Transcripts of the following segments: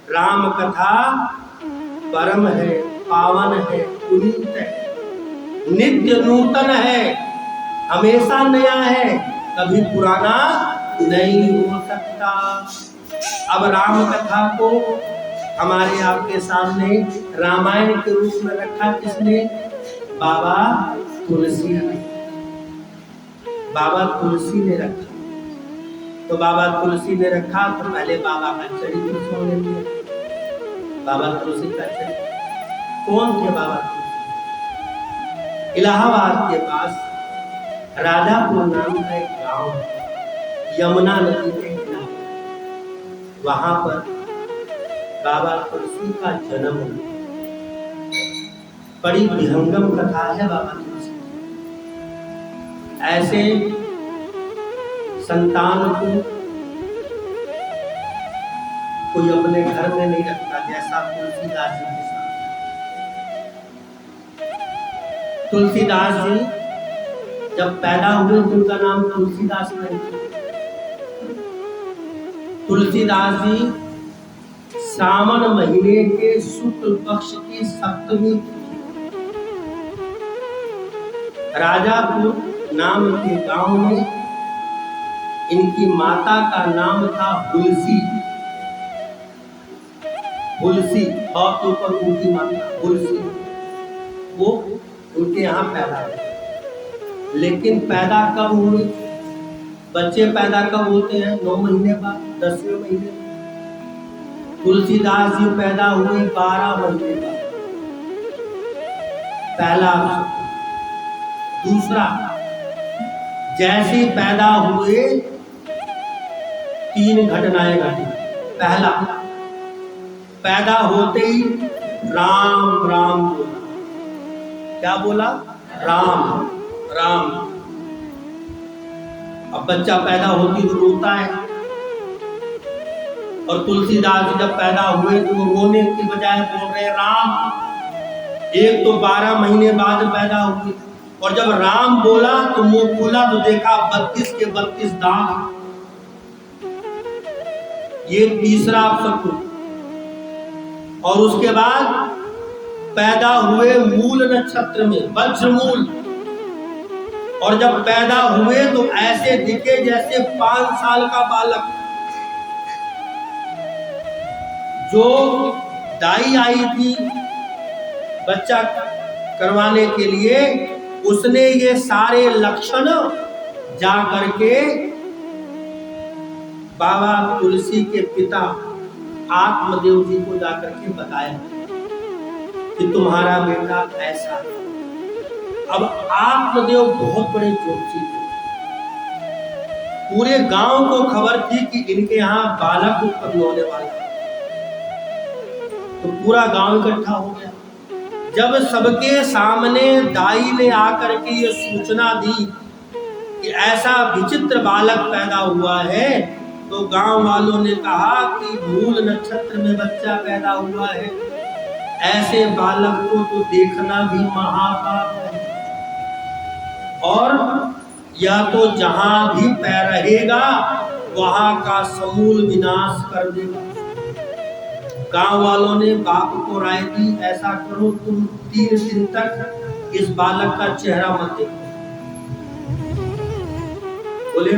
राम कथा परम है, पावन है, पुनीत है, नित्य नूतन है, हमेशा नया है, कभी पुराना नहीं हो सकता। अब राम कथा को हमारे आपके सामने रामायण के रूप में रखा किसने? बाबा तुलसी ने। बाबा तुलसी ने रखा। तो बाबा तुलसी ने रखा तो पहले बाबा का चरित्र सुन लेते। बाबा तुलसी का चरित्र कौन थे? बाबा तुलसी इलाहाबाद के पास राजापुर नाम का एक गांव है, यमुना नदी के किनारे। वहां पर बाबा तुलसी का जन्म हुआ। बड़ी विहंगम कथा है बाबा तुलसी। ऐसे संतान को कोई अपने घर में नहीं रखता जैसा तुलसीदास जी के साथ। तुलसीदास जी जब पैदा हुए तो उनका नाम तुलसीदास नहीं। तुलसीदास जी सावन महीने के शुक्ल पक्ष की सप्तमी राजापुर नाम के गांव में इनकी माता का नाम था हुलसी। हुलसी और के ऊपर उनकी माता हुलसी, वो उनके यहाँ पैदा हुए। लेकिन पैदा कब हुए? बच्चे पैदा कब होते हैं? 9 महीने बाद, 10वें महीने। तुलसीदास जी पैदा हुए 12 महीने बाद। पहला। दूसरा, जैसे पैदा हुए 3 घटनाएं घटी। पहला, पैदा होते ही राम राम बोला। क्या बोला? राम राम। अब बच्चा पैदा होती तो रोता है, और तुलसीदास जी जब पैदा हुए तो वो रोने की बजाय बोल रहे राम। एक तो 12 महीने बाद पैदा हुए, और जब राम बोला तो मुंह खोला तो देखा 32 के 32 दांत। ये तीसरा शकुन। और उसके बाद पैदा हुए मूल नक्षत्र में, वज्रमूल। और जब पैदा हुए तो ऐसे दिखे जैसे 5 साल का बालक। जो दाई आई थी बच्चा करवाने के लिए, उसने ये सारे लक्षण जा करके बाबा तुलसी के पिता आत्मदेव जी को जाकर के बताया कि तुम्हारा बेटा ऐसा है। अब आत्मदेव बहुत बड़े ज्योतिषी थे। पूरे गांव को खबर थी कि इनके यहाँ बालक उत्पन्न होने वाला है। तो पूरा गांव इकट्ठा हो गया। जब सबके सामने दाई ने आकर के ये सूचना दी कि ऐसा विचित्र बालक पैदा हुआ है, तो गांव वालों ने कहा कि मूल नक्षत्र में बच्चा पैदा हुआ है, ऐसे बालक को तो देखना भी महापाप है, और या तो जहां भी पैर रहेगा वहां का समूल विनाश कर देगा। गांव वालों ने बाप को राय दी, ऐसा करो तुम 3 दिन तक इस बालक का चेहरा मत देखो। बोले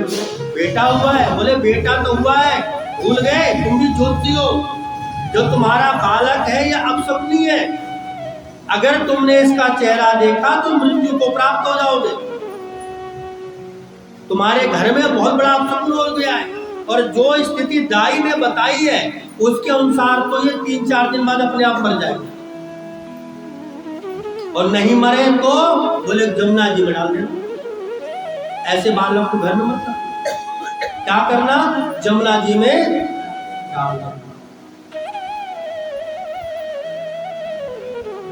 बेटा हुआ है? बोले बेटा तो हुआ है, भूल गए? तुम भी ज्योतिषी हो। जो तुम्हारा बालक है यह अपसपनी है। अगर तुमने इसका चेहरा देखा तो मृत्यु को प्राप्त हो जाओगे। तुम्हारे घर में बहुत बड़ा अपसपन हो गया है, और जो स्थिति दाई ने बताई है उसके अनुसार तो ये 3-4 दिन बाद अपने आप मर जाएगा, और नहीं मरे तो बोले जमुना जी में डाल देना। ऐसे बालक को घर में मत क्या करना? जमुना जी में डाल देना।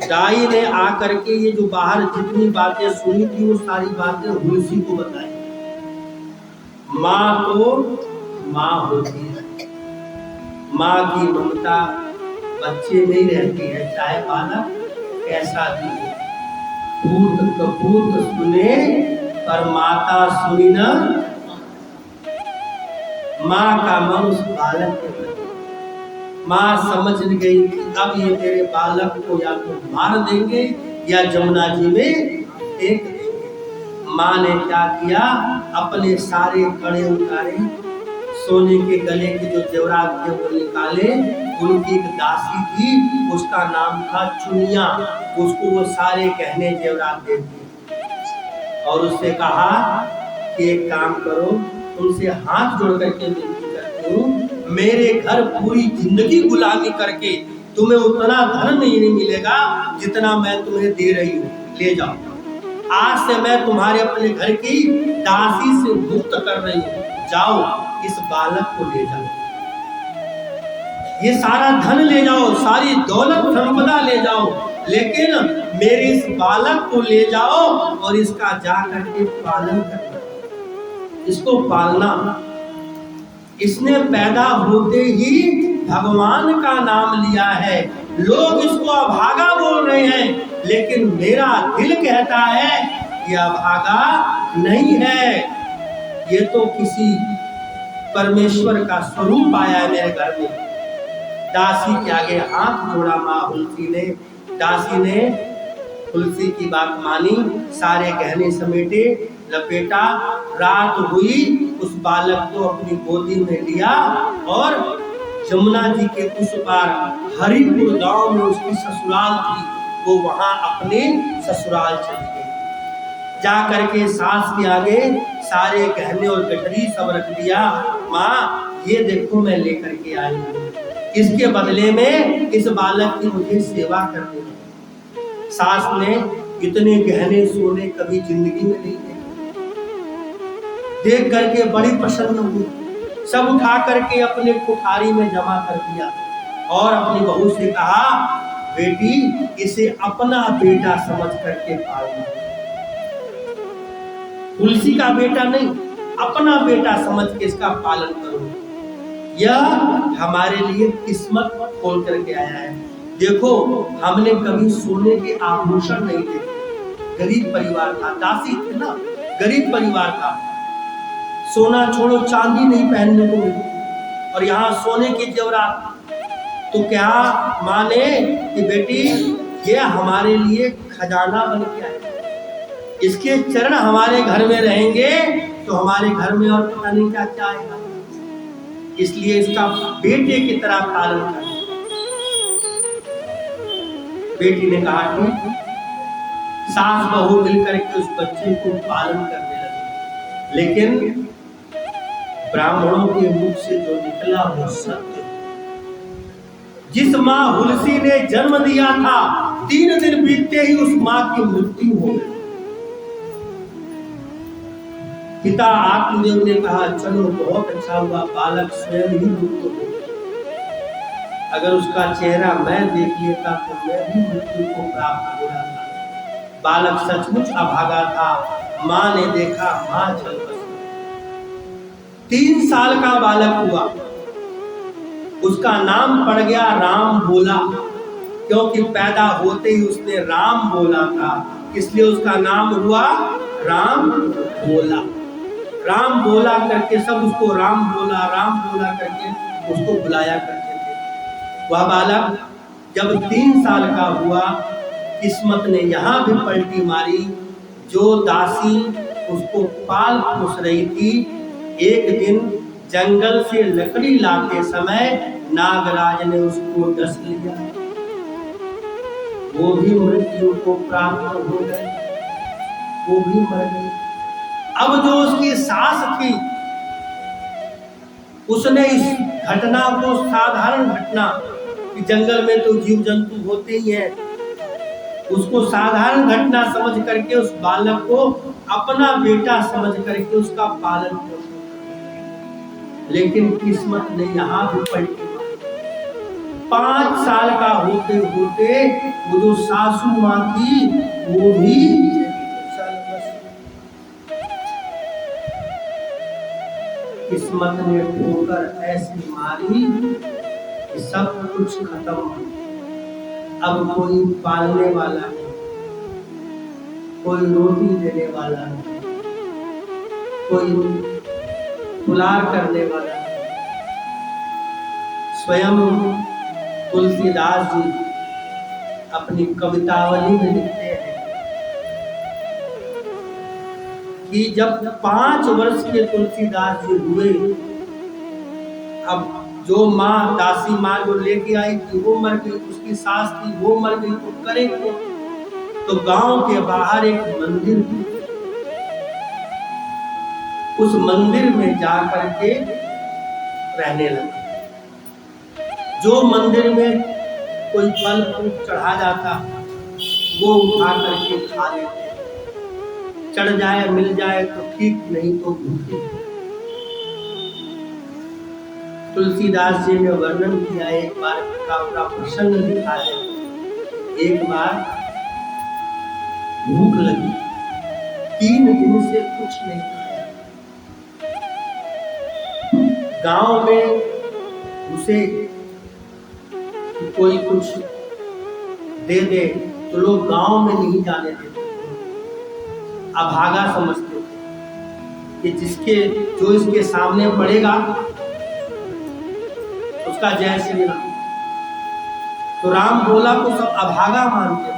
दाई ने आकर के ये जो बाहर जितनी बातें सुनी थी वो सारी बातें हुलसी को बताई। माँ तो माँ होती है, माँ की ममता बच्चे नहीं रहती है, चाहे बालक कैसा भी हो। पूत कपूत सुने पर माता सुनी न। माँ का मन उस बालक के प्रति, माँ समझ गई कि अब ये मेरे बालक को या तो मार देंगे या जमुना जी में फेंक देंगे। माँ ने क्या किया, अपने सारे कड़े उतारे, सोने के गले के जो जेवरात थे वो निकाले। उनकी एक दासी थी, उसका नाम था चुनिया, उसको वो सारे गहने जेवरात दे दिए और उससे कहा कि एक काम करो, तुमसे हाथ जोड़ करके विनती करती हूँ, मेरे घर पूरी जिंदगी गुलामी करके तुम्हें उतना धन नहीं मिलेगा जितना मैं तुम्हें दे रही हूँ, ले जाओ। आज से मैं तुम्हारे अपने घर की दासी से मुक्त कर रही हूँ, जाओ इस बालक को ले जाओ, ये सारा धन ले जाओ, सारी दौलत संपदा ले जाओ, लेकिन मेरे इस बालक को ले जाओ और इसका जा करके पालन करना, इसको पालना। इसने पैदा होते ही भगवान का नाम लिया है। लोग इसको अभागा बोल रहे हैं, लेकिन मेरा दिल कहता है कि अभागा नहीं है, ये तो किसी परमेश्वर का स्वरूप आया है मेरे घर में। दासी के आगे हाथ जोड़ा माँ हुलसी ने। दासी ने हुलसी की बात मानी, सारे गहने समेटे, लपेटा, रात हुई, उस बालक को अपनी गोदी में लिया और जमुना जी के उस पार हरिपुर गांव में उसकी ससुराल थी, वो वहां अपने ससुराल चली गई। जा करके सास के आगे सारे गहने और गठरी सब रख दिया। माँ ये देखो मैं लेकर के आई हूँ, इसके बदले में इस बालक की मुझे सेवा करनी है। सास ने इतने गहने सोने कभी जिंदगी में नहीं देखे, देख करके बड़ी प्रसन्न हुई, सब उठा करके अपने कोठारी में जमा कर दिया और अपनी बहू से कहा, बेटी इसे अपना बेटा समझ करके पालना। तुलसी का बेटा नहीं, अपना बेटा समझ के इसका पालन करो। यह हमारे लिए किस्मत खोल करके आया है। देखो हमने कभी सोने के आभूषण नहीं देखे, गरीब परिवार था, दासी थी ना, गरीब परिवार था, सोना छोड़ो चांदी नहीं पहनने को मिली और यहाँ सोने के जेवरात। तो क्या माने कि बेटी ये हमारे लिए खजाना बन के आए, इसके चरण हमारे घर में रहेंगे तो हमारे घर में और पता नहीं क्या क्या आएगा, इसलिए इसका बेटे की तरह पालन करें। बेटी ने कहा ठीक। सास बहू मिलकर के उस बच्चे को पालन करने लगे, लेकिन ब्राह्मणों के मुख से जो निकला वो सत्य। जिस माँ हुलसी ने जन्म दिया था, 3 दिन बीतते ही उस माँ की मृत्यु हो गई। पिता आत्मदेव ने कहा चलो बहुत अच्छा हुआ, बालक स्वयं ही मुक्त हो गया। अगर उसका चेहरा मैं देख लेता तो मैं भी मृत्यु को प्राप्त हो जाता। बालक सचमुच अभागा था, माँ ने देखा, माँ चल बसी। 3 साल का बालक हुआ, उसका नाम पड़ गया राम बोला, क्योंकि पैदा होते ही उसने राम बोला था, इसलिए उसका नाम हुआ राम बोला। राम बोला करके सब उसको राम बोला करके उसको बुलाया करते थे। वह बालक जब 3 साल का हुआ, किस्मत ने यहाँ भी पलटी मारी। जो दासी उसको पाल पोस रही थी, एक दिन जंगल से लकड़ी लाते समय नागराज ने उसको डस लिया, वो भी मृत्यु को प्राप्त हो गए, वो भी मर गई। अब जो उसकी सास थी, उसने इस घटना को साधारण घटना, कि जंगल में तो जीव जंतु होते ही हैं, उसको साधारण घटना समझ करके उस बालक को अपना बेटा समझ करके उसका पालन पोषण किया। लेकिन किस्मत ने यहाँ भी पलटी मारी। 5 साल का होते होते वो जो सासू माँ थी वो भी किस्मत ने ठोकर ऐसी मारी कि सब कुछ खत्म। अब कोई पालने वाला नहीं, कोई रोटी देने वाला नहीं, कोई दुलार करने वाला नहीं। स्वयं तुलसीदास जी अपनी कवितावली में लिखते हैं कि जब 5 वर्ष के तुलसीदास जी हुए, अब जो माँ दासी माँ जो लेके आई थी वो मर गई, उसकी सास थी वो मर गई, तो करे तो गांव के बाहर एक मंदिर थी, उस मंदिर में जाकर के रहने लगा। जो मंदिर में कोई फल फूल चढ़ा जाता वो उठा करके खा लेते, चढ़ जाए मिल जाए तो ठीक, नहीं तो भूखे। तुलसीदास जी ने वर्णन किया, एक बार का अपना प्रसंग लिखा है। एक बार भूख लगी, 3 दिन से कुछ नहीं खाया, गांव में उसे कोई कुछ दे दे तो लोग गांव में नहीं जाने देते, अभागा समझते थे कि जो इसके सामने पड़ेगा उसका जय श्री राम। तो राम बोला को सब अभागा मानते थे,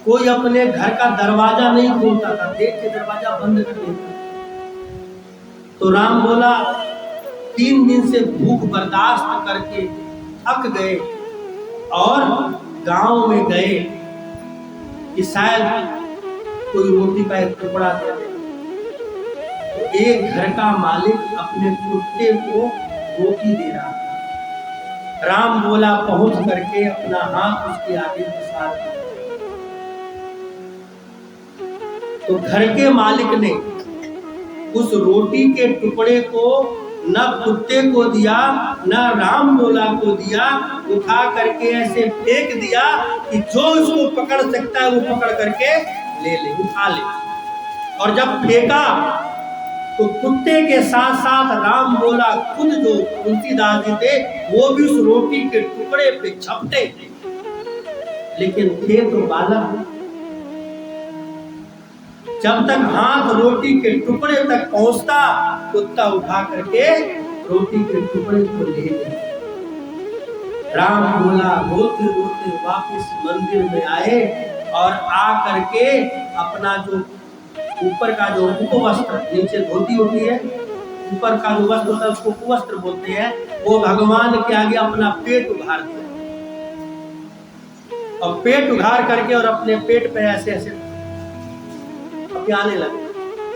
कोई अपने घर का दरवाजा नहीं खोलता था, देख के दरवाजा बंद कर देता। तो राम बोला 3 दिन से भूख बर्दाश्त करके थक गए और गांव में गए कि शायद कोई रोटी का एक टुकड़ा दे दे। तो एक घर का मालिक अपने कुत्ते को रोटी दे रहा था। राम बोला पहुंच करके अपना हाथ उसके आगे पसार दिया। तो घर के मालिक ने उस रोटी के टुकड़े को न कुत्ते को दिया न राम बोला को दिया, उठा करके ऐसे फेंक दिया कि जो उसको पकड़ सकता है वो पकड़ करके ले ले, उठा ले। और जब फेंका तो कुत्ते के साथ साथ राम बोला खुद जो तुलसीदास जी थे वो भी उस रोटी के टुकड़े पे झपटे, लेकिन थे तो बालक। जब तक हाथ रोटी के टुकड़े तक पहुंचता, कुत्ता उठा करके रोटी के टुकड़े को ले गया। राम बोला रोते रोते वापस मंदिर में आए और आ करके अपना जो ऊपर का जो उपवस्त्र, नीचे धोती होती है, ऊपर का जो वस्त्र होता है उसको उपवस्त्र बोलते हैं, वो भगवान के आगे अपना पेट उघार दिया और पेट उघार करके और अपने पेट पे ऐसे ऐसे आने लगे।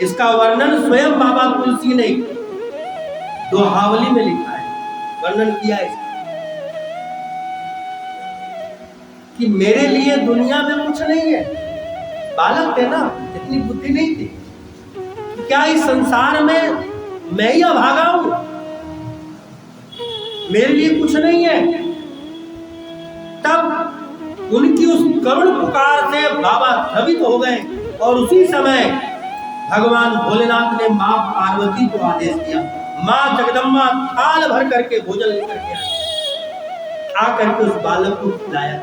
इसका वर्णन स्वयं बाबा तुलसी ने दोहावली में लिखा है, वर्णन किया है कि मेरे लिए दुनिया में कुछ नहीं है। बालक थे ना, इतनी बुद्धि नहीं थी, क्या इस संसार में मैं ही अभागा हूं, मेरे लिए कुछ नहीं है। तब उनकी उस करुण पुकार से बाबा द्रवित हो गए और उसी समय भगवान भोलेनाथ ने मां पार्वती को आदेश दिया, मां जगदम्बा थाल भर करके भोजन लेकर के आकर के उस बालक को खिलाया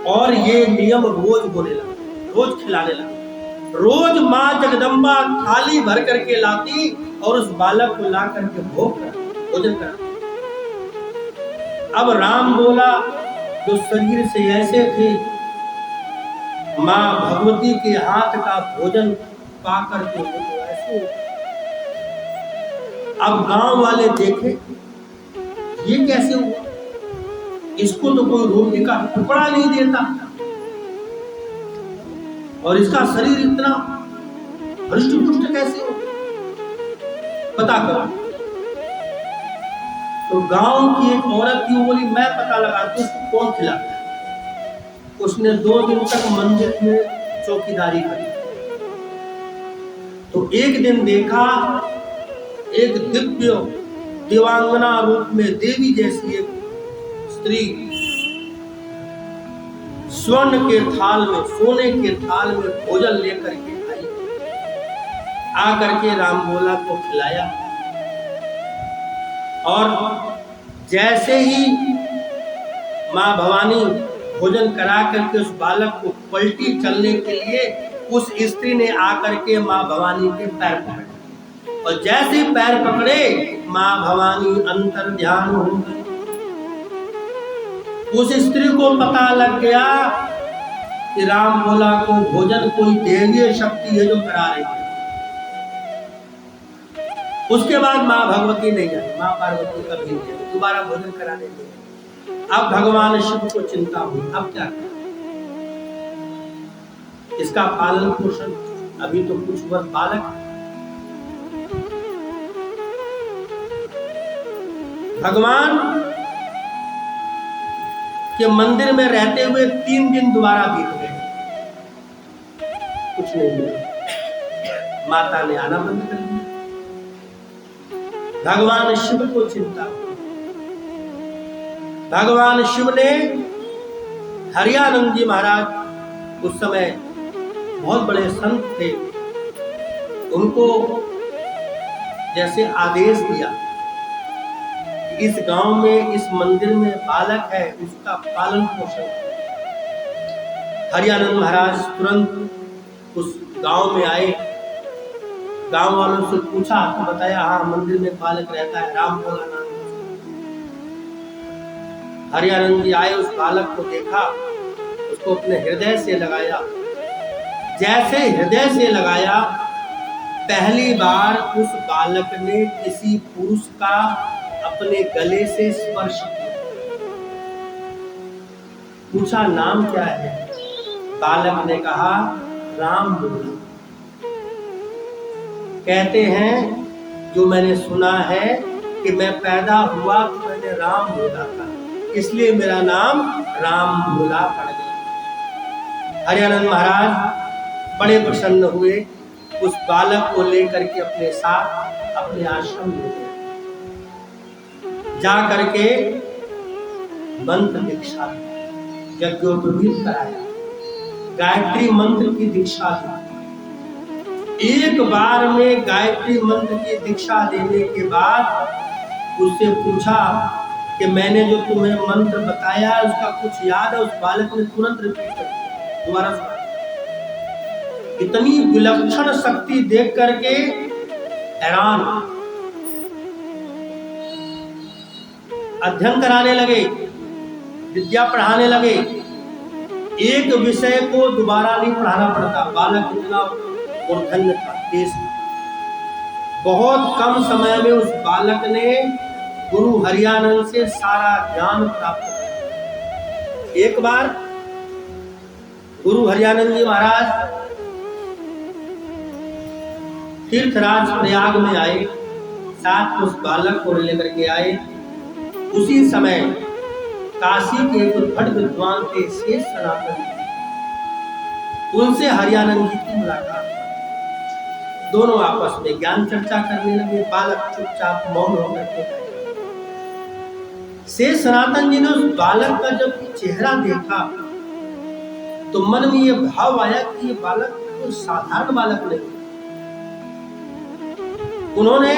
और ये नियम रोज बोले लगा, रोज खिलाने लगा। रोज मां जगदम्बा थाली भर करके लाती और उस बालक को ला करके भोजन करा। अब राम बोला जो शरीर से ऐसे थे, मां भगवती के हाथ का भोजन पा करके वो तो ऐसे। अब गांव वाले देखे ये कैसे हुआ, इसको तो कोई रोटी का टुकड़ा नहीं देता और इसका शरीर इतना हृष्ट पुष्ट कैसे हो, पता करो। तो गांव की एक औरत थी, वो बोली मैं पता लगाती हूँ उसको कौन खिलाता है। उसने 2 दिन तक मंदिर में चौकीदारी करी। तो एक दिन देखा एक दिव्य दिवांगना रूप में देवी जैसी एक स्त्री स्वर्ण के थाल में, सोने के थाल में भोजन लेकर के आई, आकर के राम बोला को खिलाया। और जैसे ही मां भवानी भोजन करा करके उस बालक को पलटी चलने के लिए, उस स्त्री ने आकर के मां भवानी के पैर पकड़े और जैसे पैर पकड़े मां भवानी अंतर ध्यान हो गई। उस स्त्री को पता लग गया कि राम भोला को भोजन कोई देवीय शक्ति है जो करा रही है। उसके बाद माँ भगवती नहीं आई, माँ पार्वती कभी नहीं आई, दोबारा भोजन कराने नहीं। अब भगवान शिव को चिंता हुई, अब क्या करें? इसका पालन पोषण, अभी तो कुछ वर्ष बालक है। भगवान के मंदिर में रहते हुए 3 दिन दोबारा बीत गए, कुछ नहीं मिला। माता ने आना बंद कर दिया। भगवान शिव को चिंता हुई। भगवान शिव ने हरियानंद जी महाराज, उस समय बहुत बड़े संत थे, उनको जैसे आदेश दिया, इस गांव में, इस मंदिर में बालक है, उसका पालन पोषण। हरियानंद महाराज तुरंत उस गांव में आए, गांव वालों से पूछा तो बताया, हाँ मंदिर में बालक रहता है, राम भोला नाम। हरियानंद जी आए, उस बालक को देखा, उसको अपने हृदय से लगाया। जैसे हृदय से लगाया, पहली बार उस बालक ने किसी पुरुष का अपने गले से स्पर्श किया। पूछा नाम क्या है? बालक ने कहा राम भोला। कहते हैं जो मैंने सुना है कि मैं पैदा हुआ तो मैंने राम भोला था, इसलिए मेरा नाम राम भोला पड़ गया। हरियानंद महाराज बड़े प्रसन्न हुए, उस बालक को लेकर के अपने साथ अपने आश्रम में गए। जा करके मंत्र दीक्षा दी, यज्ञोपवीत कराया, गायत्री मंत्र की दीक्षा दी। एक बार में गायत्री मंत्र की दीक्षा देने के बाद उससे पूछा कि मैंने जो तुम्हें मंत्र बताया उसका कुछ याद है? उस बालक ने तुरंत रिपीट कर दिया, दोबारा सुना। इतनी विलक्षण शक्ति देख करके हैरान, अध्ययन कराने लगे, विद्या पढ़ाने लगे। एक विषय को दोबारा नहीं पढ़ाना पड़ता। बालक इतना मूर्धन्य था, तेज। बहुत कम समय में उस बालक ने गुरु हरियानंद से सारा ज्ञान प्राप्त किया। एक बार गुरु हरियानंद जी महाराज तीर्थराज प्रयाग में आए, साथ उस बालक को लेकर के आए। उसी समय काशी के एक उद्भट विद्वान थे शेष सनातन, उनसे हरियानंद जी की मुलाकात। दोनों आपस में ज्ञान चर्चा करने लगे। बालक चुपचाप मौन होकर के बैठा। शेष सनातन जी ने उस बालक का जब चेहरा देखा तो मन में ये भाव आया कि ये बालक कोई साधारण बालक नहीं। उन्होंने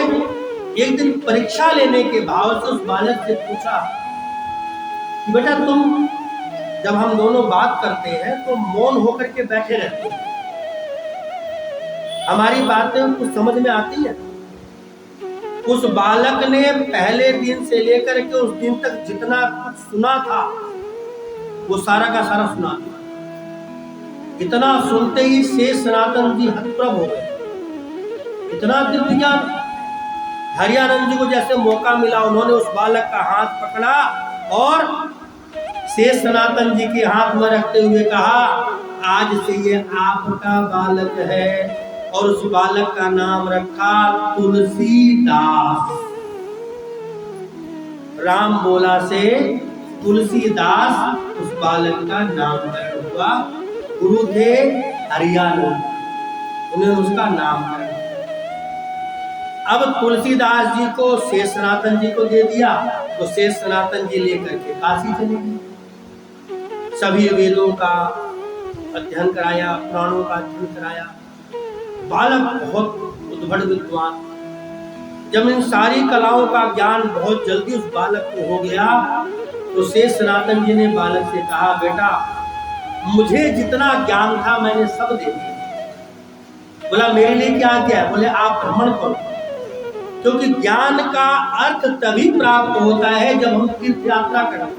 एक दिन परीक्षा लेने के भाव से उस बालक से पूछा कि बेटा तुम जब हम दोनों बात करते हैं तो मौन होकर के बैठे रहते हैं, हमारी बातें कुछ समझ में आती है? उस बालक ने पहले दिन से लेकर के उस दिन तक जितना कुछ सुना था वो सारा का सारा सुना था। इतना सुनते ही शेष सनातन जी हतप्रभ हो गए। इतना दिव्य ज्ञान। हरियानंद जी को जैसे मौका मिला, उन्होंने उस बालक का हाथ पकड़ा और शेष सनातन जी के हाथ में रखते हुए कहा, आज से ये आपका बालक है। और उस बालक का नाम रखा तुलसीदास। राम भोला से तुलसीदास उस बालक का नामकरण हुआ। गुरु थे हरियानंद, उन्होंने उसका नामकरण। अब तुलसीदास जी को शेष सनातन जी को दे दिया, तो शेष सनातन जी लेकर के काशी चले गए। सभी वेदों का अध्ययन कराया, पुराणों का अध्ययन कराया। बालक बहुत उद्भट विद्वान। जब इन सारी कलाओं का ज्ञान बहुत जल्दी उस बालक को हो गया तो शेष सनातन जी ने बालक से कहा, बेटा मुझे जितना ज्ञान था मैंने सब दे दिया। बोला मेरे लिए क्या क्या है? बोले आप भ्रमण करो, क्योंकि ज्ञान का अर्थ तभी प्राप्त होता है जब हम तीर्थ यात्रा करते हैं।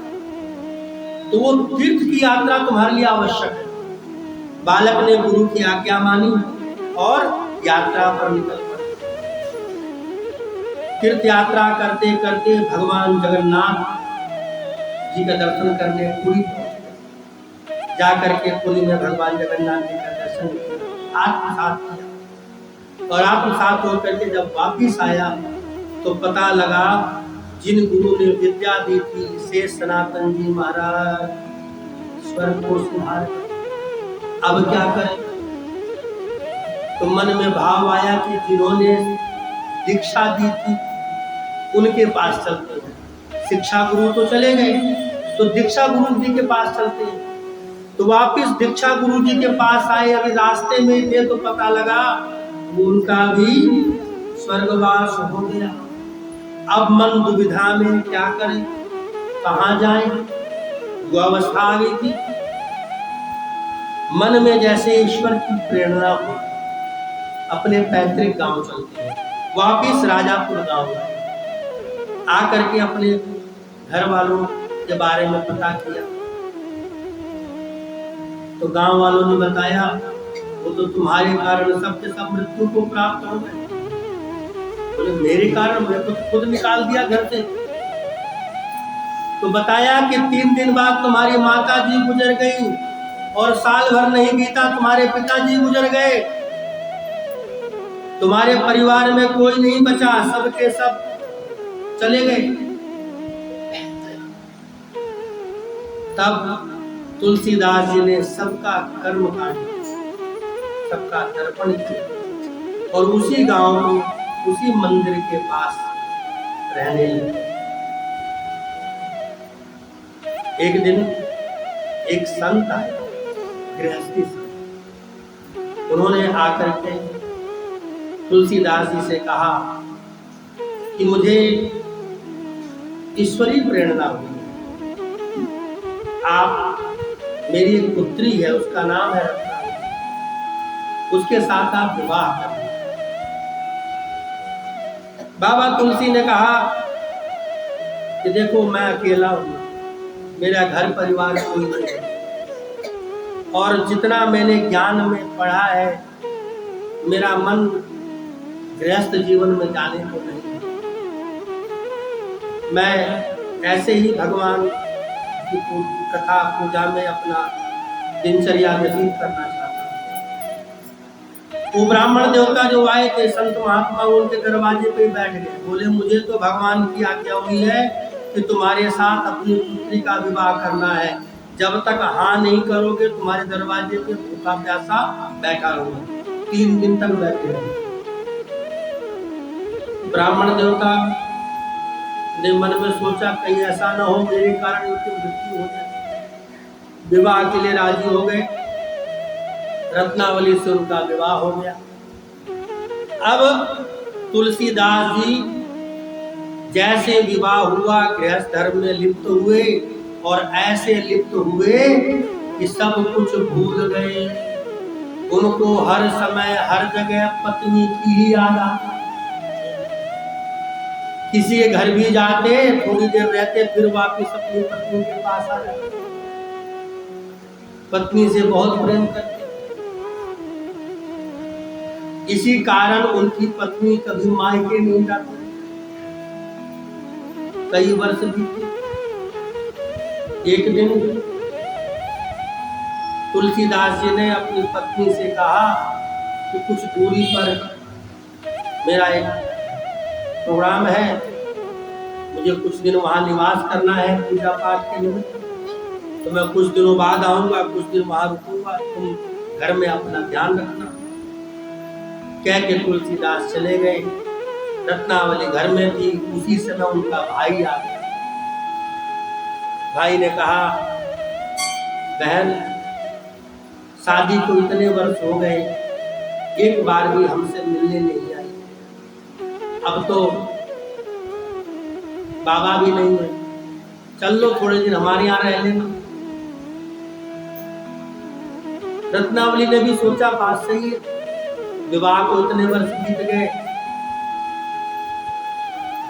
तो वो तीर्थ की यात्रा तुम्हारे लिए आवश्यक है। बालक ने गुरु की आज्ञा मानी और यात्रा पर निकल पड़े। तीर्थ यात्रा करते करते भगवान जगन्नाथ जी का दर्शन करने पुरी पहुंचे। जाकर के पुरी में भगवान जगन्नाथ जी का दर्शन किया, आत्मसात किया, और आत्मसात होकर के जब वापिस आया तो पता लगा जिन गुरु ने विद्या दी थी से सनातन जी महाराज स्वर्ग को सुधार, अब क्या करें? तो मन में भाव आया कि जिन्होंने दीक्षा दी थी उनके पास चलते हैं। शिक्षा गुरु तो चले गए, तो दीक्षा गुरु जी के पास चलते हैं। तो वापिस दीक्षा गुरु जी के पास आए। अभी रास्ते में थे तो पता लगा उनका भी स्वर्गवास हो गया। अब मन दुविधा में, क्या करें, कहाँ जाएं? वो अवस्था आ गई थी। मन में जैसे ईश्वर की प्रेरणा हो, अपने पैतृक गांव चलते हैं। वापिस राजापुर गांव आकर के अपने घर वालों के बारे में पता किया तो गांव वालों ने बताया वो तो तुम्हारे कारण सबके सब मृत्यु को प्राप्त हो गए। बोले मेरे कारण? मैं तो खुद निकाल दिया घर से। तो बताया कि 3 दिन बाद तुम्हारी माता जी गुजर गई और साल भर नहीं बीता तुम्हारे पिताजी गुजर गए। तुम्हारे परिवार में कोई नहीं बचा, सबके सब चले गए। तब तुलसीदास जी ने सबका कर्म काट, सबका तर्पण किया और उसी गांव में, उसी मंदिर के पास रहने लगे। एक दिन एक संत आए, गृहस्थी संत। उन्होंने आकर के तुलसीदास जी से कहा कि मुझे ईश्वरीय प्रेरणा हुई, आप, मेरी एक पुत्री है, उसका नाम है रत्ना, उसके साथ आप विवाह करें। बाबा तुलसी ने कहा कि देखो मैं अकेला हूँ, मेरा घर परिवार कोई नहीं है, और जितना मैंने ज्ञान में पढ़ा है मेरा मन गृहस्थ जीवन में जाने को नहीं। मैं ऐसे ही भगवान की कथा पूजा में अपना दिनचर्या व्यतीत करना चाहता हूँ। वो ब्राह्मण देवता जो आए थे, संत महात्मा, उनके दरवाजे पे बैठ गए। बोले मुझे तो भगवान की आज्ञा हुई है कि तुम्हारे साथ अपनी पुत्री का विवाह करना है। जब तक हाँ नहीं करोगे तुम्हारे दरवाजे पे भूखा प्यासा बैठा रहूंगा। 3 दिन तक बैठे रहे। ब्राह्मण देवता ने मन में सोचा कहीं ऐसा ना हो मेरे कारण उनकी मृत्यु हो जाए। विवाह के लिए राजी हो गए। रत्नावली से उनका विवाह हो गया। अब तुलसीदास जी जैसे विवाह हुआ गृहस्थ धर्म में लिप्त हुए, और ऐसे लिप्त हुए कि सब कुछ भूल गए। उनको हर समय हर जगह पत्नी की ही याद आती। किसी के घर भी जाते, थोड़ी देर रहते, फिर वापिस अपनी पत्नी के पास आ जाते। पत्नी से बहुत प्रेम करते। इसी कारण उनकी पत्नी कभी मायके नहीं जाती। कई वर्ष बीते। एक दिन तुलसीदास जी ने अपनी पत्नी से कहा कि कुछ दूरी पर मेरा एक प्रोग्राम है, मुझे कुछ दिन वहां निवास करना है पूजा पाठ के लिए, तो मैं कुछ दिनों बाद आऊंगा, कुछ दिन वहां रुकूंगा, तुम घर में अपना ध्यान रखना। कह के तुलसीदास चले गए। रत्नावली घर में थी। उसी समय उनका भाई आ गया। भाई ने कहा बहन शादी को इतने वर्ष हो गए, एक बार भी हमसे मिलने नहीं आई। अब तो बाबा भी नहीं है, चल लो थोड़े दिन हमारे यहाँ रह लेना। रत्नावली ने भी सोचा बात सही है, विवाह को इतने वर्ष बीत गए,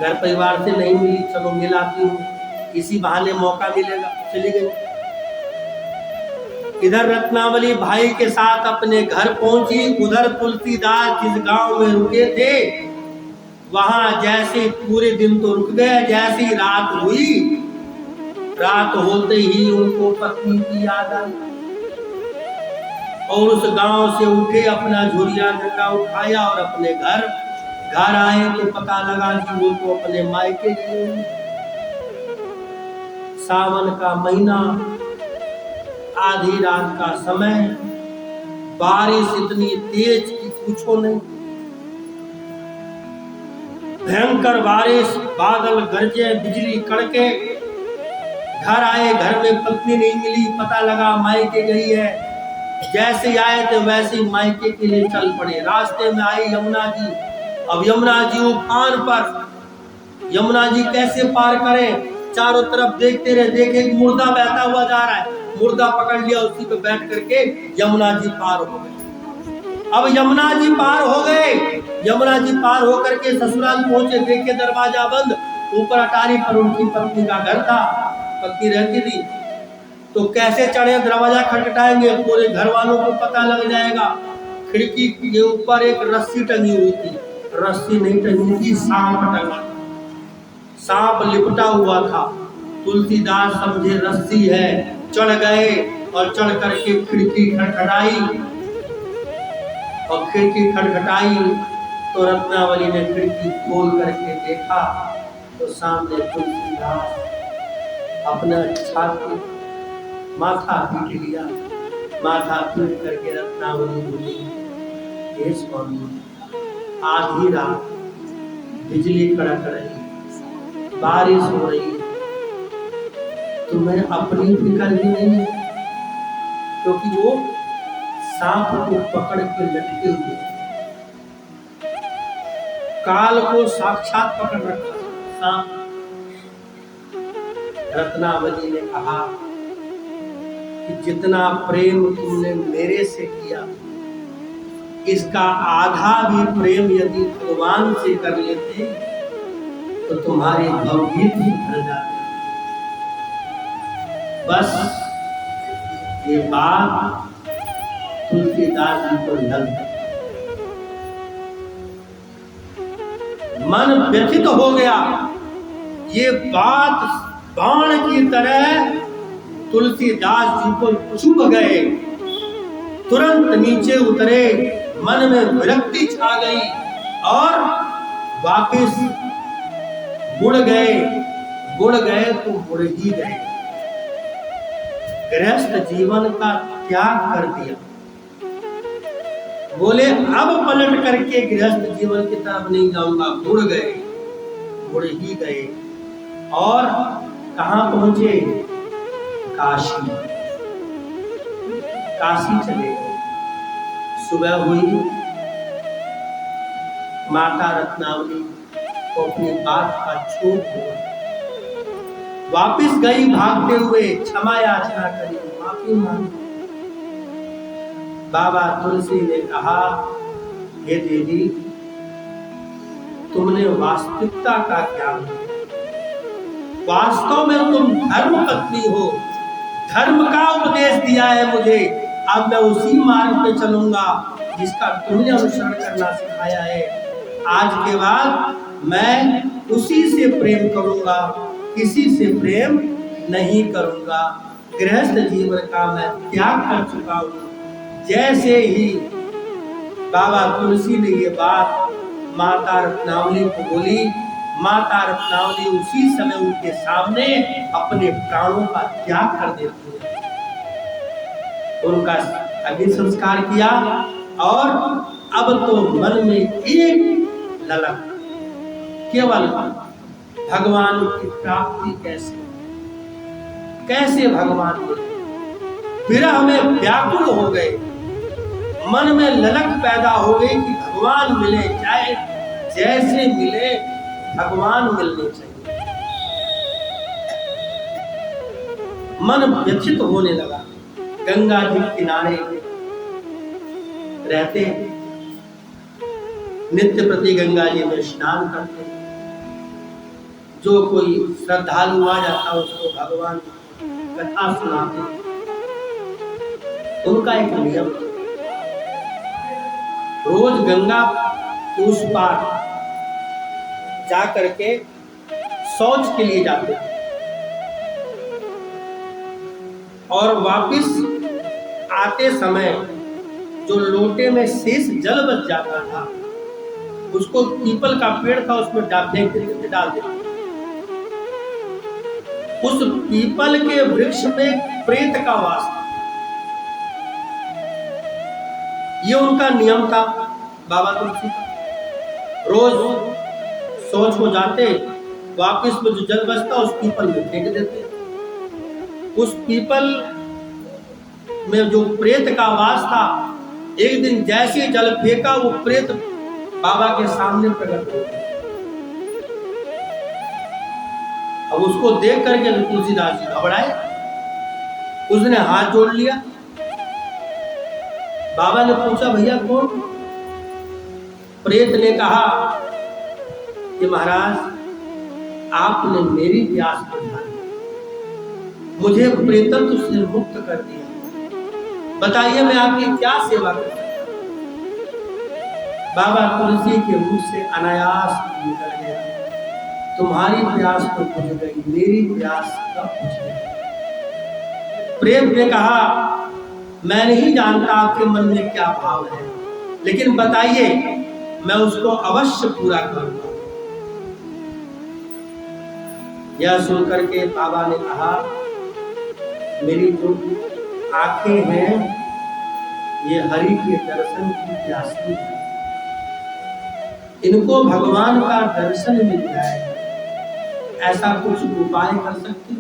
घर परिवार से नहीं मिली, चलो मिलाती हूँ, इसी बहाने मौका मिलेगा। चली गई। इधर रत्नावली भाई के साथ अपने घर पहुंची। उधर तुलसीदास जिस गांव में रुके थे वहां जैसे पूरे दिन तो रुक गए, जैसी रात हुई, रात होते ही उनको पत्नी की याद आई और उस गांव से उठे, अपना झुरिया झंडा उठाया और अपने घर आए तो पता लगा कि वो तो अपने मायके गए। सावन का महीना, आधी रात का समय, बारिश इतनी तेज कि पूछो नहीं। भयंकर बारिश, बादल गरजे, बिजली कड़के। घर आए, घर में पत्नी नहीं मिली, पता लगा मायके गई है। जैसे आए थे वैसे मायके के लिए चल पड़े। रास्ते में आई यमुना जी। अब यमुना जी उफान पर, यमुना जी कैसे पार करें? चारों तरफ देखते रहे, देखे मुर्दा बहता हुआ जा रहा है, मुर्दा पकड़ लिया, उसी पे बैठ करके यमुना जी पार हो गए। अब यमुना जी पार हो गए, यमुना जी पार होकर के ससुराल पहुंचे, देखे दरवाजा बंद। ऊपर अटारी पर उनकी पत्नी का घर था, पत्नी रहती थी। तो कैसे चढ़े? दरवाजा खटखटाएंगे, पूरे घर वालों को पता लग जाएगा। खिड़की के ऊपर एक रस्सी टंगी हुई थी, रस्सी नहीं टंगी थी, सांप टंगा, सांप लिपटा हुआ था। तुलसीदास समझे रस्सी है, चढ़ गए और चढ़ करके खिड़की खटखटाई और खिड़की खटखटाई तो रत्नावली ने खिड़की खोल करके देखा तो सामने तुलसीदास अपना छाती माथा पीट लिया। माथा पीट करके रत्नावली बोली, हे स्वामी, आधी रात, बिजली कड़क रही, बारिश हो रही है, तुम्हें अपनी फिक्र भी नहीं है? क्योंकि वो सांप को पकड़ के लटके हुए, काल को साक्षात पकड़ रखा सांप। रत्नावली ने कहा कि जितना प्रेम तुमने मेरे से किया, इसका आधा भी प्रेम यदि भगवान से कर लेते तो तुम्हारे भवभीत ही भर जाते। बस ये बात तुलसीदास जी को लग गई, मन व्यथित हो गया। ये बात बाण की तरह तुलसीदास जी को चुभ गए, तुरंत नीचे उतरे, मन में विरक्ति छा गई और वापस मुड़ गए तो मुड़ ही गए। गृहस्थ जीवन का त्याग कर दिया। बोले अब पलट करके गृहस्थ जीवन की तरफ नहीं जाऊंगा, मुड़ ही गए। और कहां पहुंचे? काशी चले गए। सुबह हुई, माता रत्नावली को अपनी बात का क्षोभ हुआ, वापिस गई भागते हुए, क्षमा याचना करी, माफी मांगी। बाबा तुलसी ने कहा, हे देवी, तुमने वास्तविकता का ज्ञान, वास्तव में तुम धर्म पत्नी हो, धर्म का उपदेश दिया है मुझे। अब मैं उसी मार्ग पे चलूंगा जिसका तुमने अनुसरण करना सिखाया है। आज के बाद मैं उसी से प्रेम करूंगा, किसी से प्रेम नहीं करूंगा। गृहस्थ जीवन का मैं त्याग कर चुका हूँ। जैसे ही बाबा तुलसी ने ये बात माता रत्नावली को बोली, माता रत्नावली उसी समय उनके सामने अपने प्राणों का त्याग कर देती है। उनका अग्नि संस्कार किया और अब तो मन में एक ललक, केवल भगवान की प्राप्ति कैसे भगवान मिले। विरह में व्याकुल हो गए, मन में ललक पैदा हो गई कि भगवान मिले, चाहे जैसे मिले भगवान मिलने चाहिए। मन व्यथित होने लगा। गंगा जी किनारे रहते, नित्य प्रति गंगा जी में स्नान करते। जो कोई श्रद्धालु आ जाता उसको भगवान कथा सुनाते। उनका एक नियम, रोज गंगा के उस पार जा करके शौच के लिए जाते और वापिस आते समय जो लोटे में शेष जल बच जाता था उसको पीपल का पेड़ था उसमें फेंक देते, डाल देते। उस पीपल के वृक्ष में प्रेत का वास था। ये उनका नियम था बाबा तुलसी का। रोज शौच हो जाते, वापिस में जो जल बचता उस पीपल में फेंक देते। उस पीपल में जो प्रेत का वास था, एक दिन जैसे जल फेंका वो प्रेत बाबा के सामने प्रकट हो गया। अब उसको देख करके तुलसीदास जी घबराए, उसने हाथ जोड़ लिया। बाबा ने पूछा भैया कौन? प्रेत ने कहा कि महाराज आपने मेरी प्यास बुझा दी, मुझे प्रेतत्व से मुक्त कर दिया, बताइए मैं आपकी क्या सेवा कर सकता हूं? बाबा तुलसी के मुख से अनायास निकल गया, तुम्हारी प्यास तो बुझ गई, मेरी प्यास कब बुझेगी? प्रेत ने कहा मैं नहीं जानता आपके मन में क्या भाव है, लेकिन बताइए मैं उसको अवश्य पूरा करूंगा। यह सुनकर के बाबा ने कहा मेरी जो आंखें हैं ये हरि के दर्शन की प्यासी है, इनको भगवान का दर्शन मिल जाए, ऐसा कुछ उपाय कर सकती?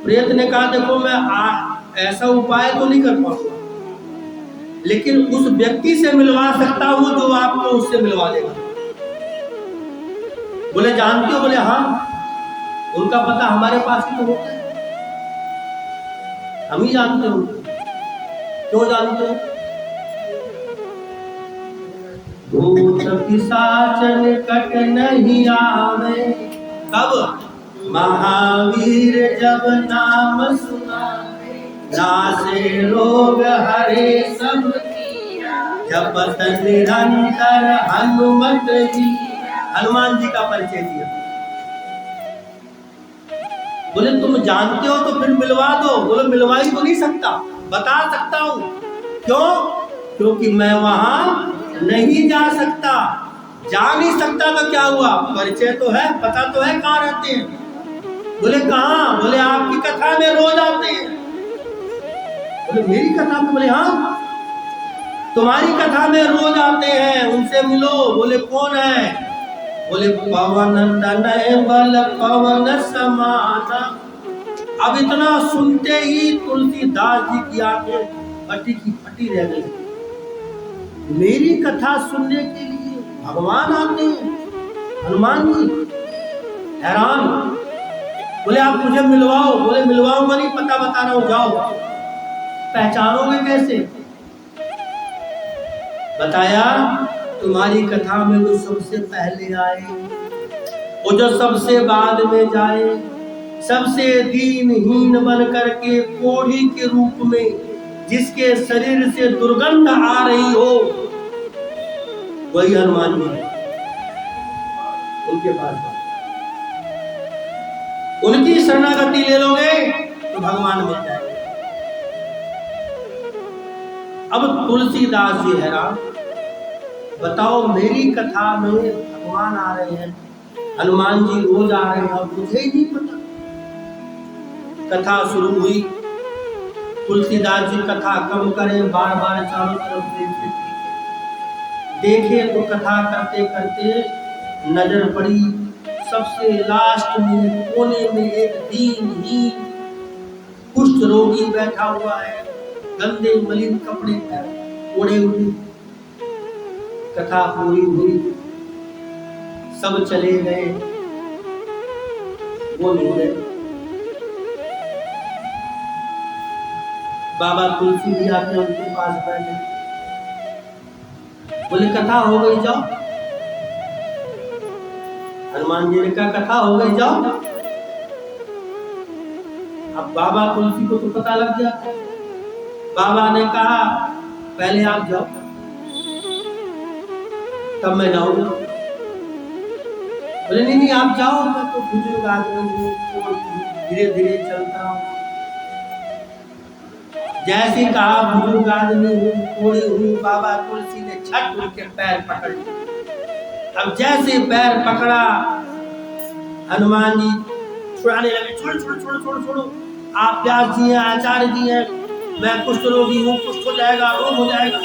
प्रेत ने कहा देखो मैं ऐसा उपाय तो नहीं कर पाऊंगा, लेकिन उस व्यक्ति से मिलवा सकता हूं जो आपको उससे मिलवा देगा। बोले जानते हो? बोले हाँ, उनका पता हमारे पास ही तो होता है, हम ही जानते हो। क्यों जानते हो? भूत पिशाच निकट नहीं आवे, कब? महावीर जब नाम सुनावे, नासे रोग हरे सब पीरा, जपत निरंतर हनुमत जी। हनुमान जी का परिचय दिया। बोले तुम जानते हो तो फिर मिलवा दो। बोले मिलवा ही तो नहीं सकता, बता सकता हूं। क्यों? क्योंकि मैं वहां नहीं जा सकता। जा नहीं सकता तो क्या हुआ? परिचय तो है, पता तो है कहाँ रहते हैं। बोले कहाँ? बोले आपकी कथा में रोज आते हैं। बोले मेरी कथा में? बोले हाँ, तुम्हारी कथा में रोज आते हैं, उनसे मिलो। बोले कौन है? बोले पवन तनय बल पवन समाना। अब इतना सुनते ही तुलसीदास जी की आंखें फटी की फटी रह गई। मेरी कथा सुनने के लिए भगवान आते हैं, हनुमान जी हैरान। बोले आप मुझे मिलवाओ। बोले मिलवाऊंगा नहीं, पता बता रहा हूं, जाओ। पहचानोगे कैसे? बताया तुम्हारी कथा में वो सबसे पहले आए, वो जो सबसे बाद में जाए, सबसे दीनहीन बन करके कोढ़ी के रूप में जिसके शरीर से दुर्गंध आ रही हो, वही हनुमान जी है। उनके पास उनकी शरणागति ले लोगे तो भगवान मिल जाएंगे। अब तुलसीदास जी हैरान, बताओ मेरी कथा में भगवान आ रहे हैं, हनुमान जी रोज आ रहे हैं और मुझे ही नहीं पता। कथा शुरू हुई, तुलसीदास जी कथा कम करें, बार बार चारों तरफ देखे तो कथा करते करते नजर पड़ी सबसे लास्ट में कोने में एक दीनहीन कुष्ठ रोगी बैठा हुआ है, गंदे मलिन कपड़े ओढ़े हुए। कथा पूरी हुई, सब चले गए, वो नहीं गए। बाबा तुलसी भी आके उनके पास बैठे, बोले कथा हो गई, जाओ। हनुमान जी ने कहा कथा हो गई, जाओ। अब बाबा तुलसी को तो पता लग गया। बाबा ने कहा पहले आप जाओ तब मैं जाऊंगा। बोले नहीं आप जाओ, मैं तो बुजुर्ग आदमी हूँ, धीरे धीरे चलता हूँ। जैसे कहा बुजुर्ग आदमी हूँ, थोड़ी हुई, बाबा तुलसी ने झट उनके पैर पकड़ लिए। अब जैसे पैर पकड़ा हनुमान जी छुड़ाने लगे, छोड़ो छोड़ो छोड़ो छोड़ो छोड़ो, आप व्यास जी हैं, आचार्य जी हैं, मैं कुष्ठ रोगी हूँ, कुष्ठ हो जाएगा, रोग हो जाएगा।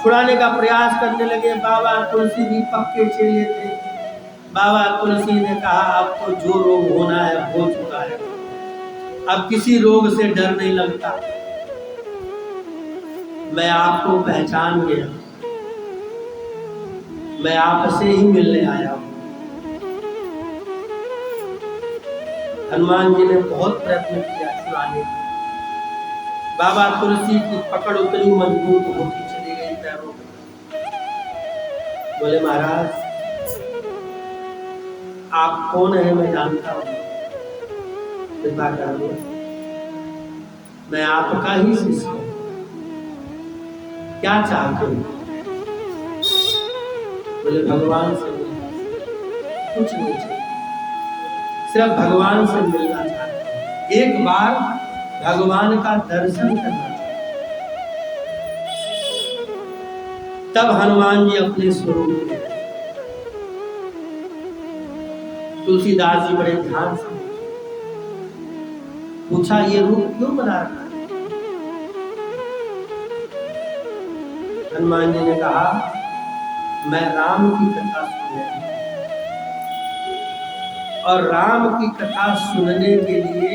छुड़ाने का प्रयास करने लगे। बाबा तुलसी भी पक्के चेले थे। बाबा तुलसी ने कहा अब तो जो रोग होना है हो चुका है, अब किसी रोग से डर नहीं लगता, मैं आपको पहचान गया, मैं आपसे ही मिलने आया हूं। हनुमान जी ने बहुत प्रयत्न किया छुड़ाने का। बाबा तुलसी की पकड़ उतनी मजबूत होती चली गई पैरों में। बोले महाराज आप कौन है मैं जानता हूं, कृपा कर दो, मैं आपका ही शिष्य हूं, क्या चाहते हो? बोले भगवान से कुछ नहीं चाहिए, सिर्फ भगवान से मिलना चाहते हैं, एक बार भगवान का दर्शन करना चाहते। तब हनुमान जी अपने स्वरूप में तुलसीदास जी बड़े ध्यान से पूछा ये रूप क्यों बना रखा है? हनुमान जी ने कहा मैं राम की कथा सुनने, और राम की कथा सुनने के लिए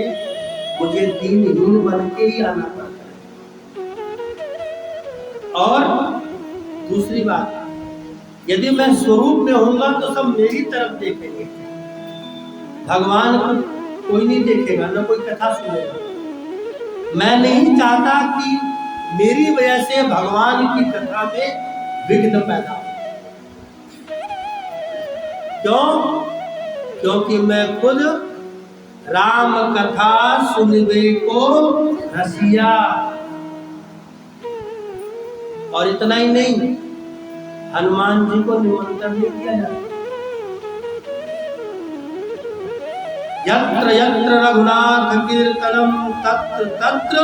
मुझे दीनहीन बन के ही आना पड़ता है। और दूसरी बात, यदि मैं स्वरूप में होऊंगा तो सब मेरी तरफ देखेंगे, भगवान को कोई नहीं देखेगा, ना कोई कथा सुनेगा। मैं नहीं चाहता कि मेरी वजह से भगवान की कथा में विघ्न पैदा हो। क्यों? क्योंकि मैं खुद राम कथा सुनने को रसिया। और इतना ही नहीं, हनुमान जी को निमंत्रण नहीं किया जाता। यत्र यत्र रघुनाथ कीर्तनम तत्र तत्र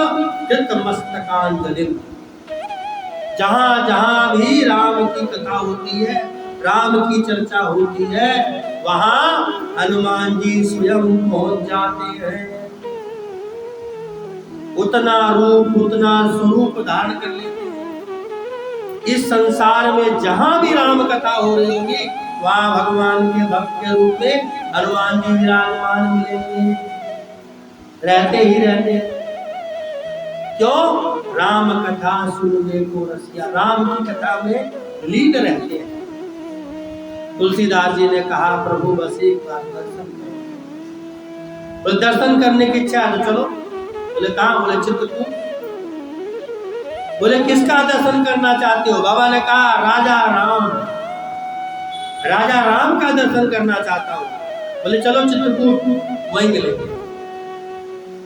कृतमस्तकांजलिं। जहां जहां भी राम की कथा होती है, राम की चर्चा होती है, वहां हनुमान जी स्वयं पहुंच जाते हैं। उतना रूप उतना स्वरूप धारण कर लेते हैं। इस संसार में जहां भी राम कथा हो रही होगी वहां भगवान के भक्त के रूप में हनुमान जी विराजमान मिलेंगे, रहते ही रहते। क्यों? राम कथा सुनने को रसिया, राम की कथा में लीन रहते हैं। तुलसीदास जी ने कहा प्रभु बस एक बार दर्शन करो। बोले दर्शन करने की इच्छा है तो चलो। बोले कहाँ? बोले चित्रकूट। बोले किसका दर्शन करना चाहते हो? बाबा ने कहा राजा राम का दर्शन करना चाहता हूँ। बोले चलो चित्रकूट, वहीं मिलेंगे।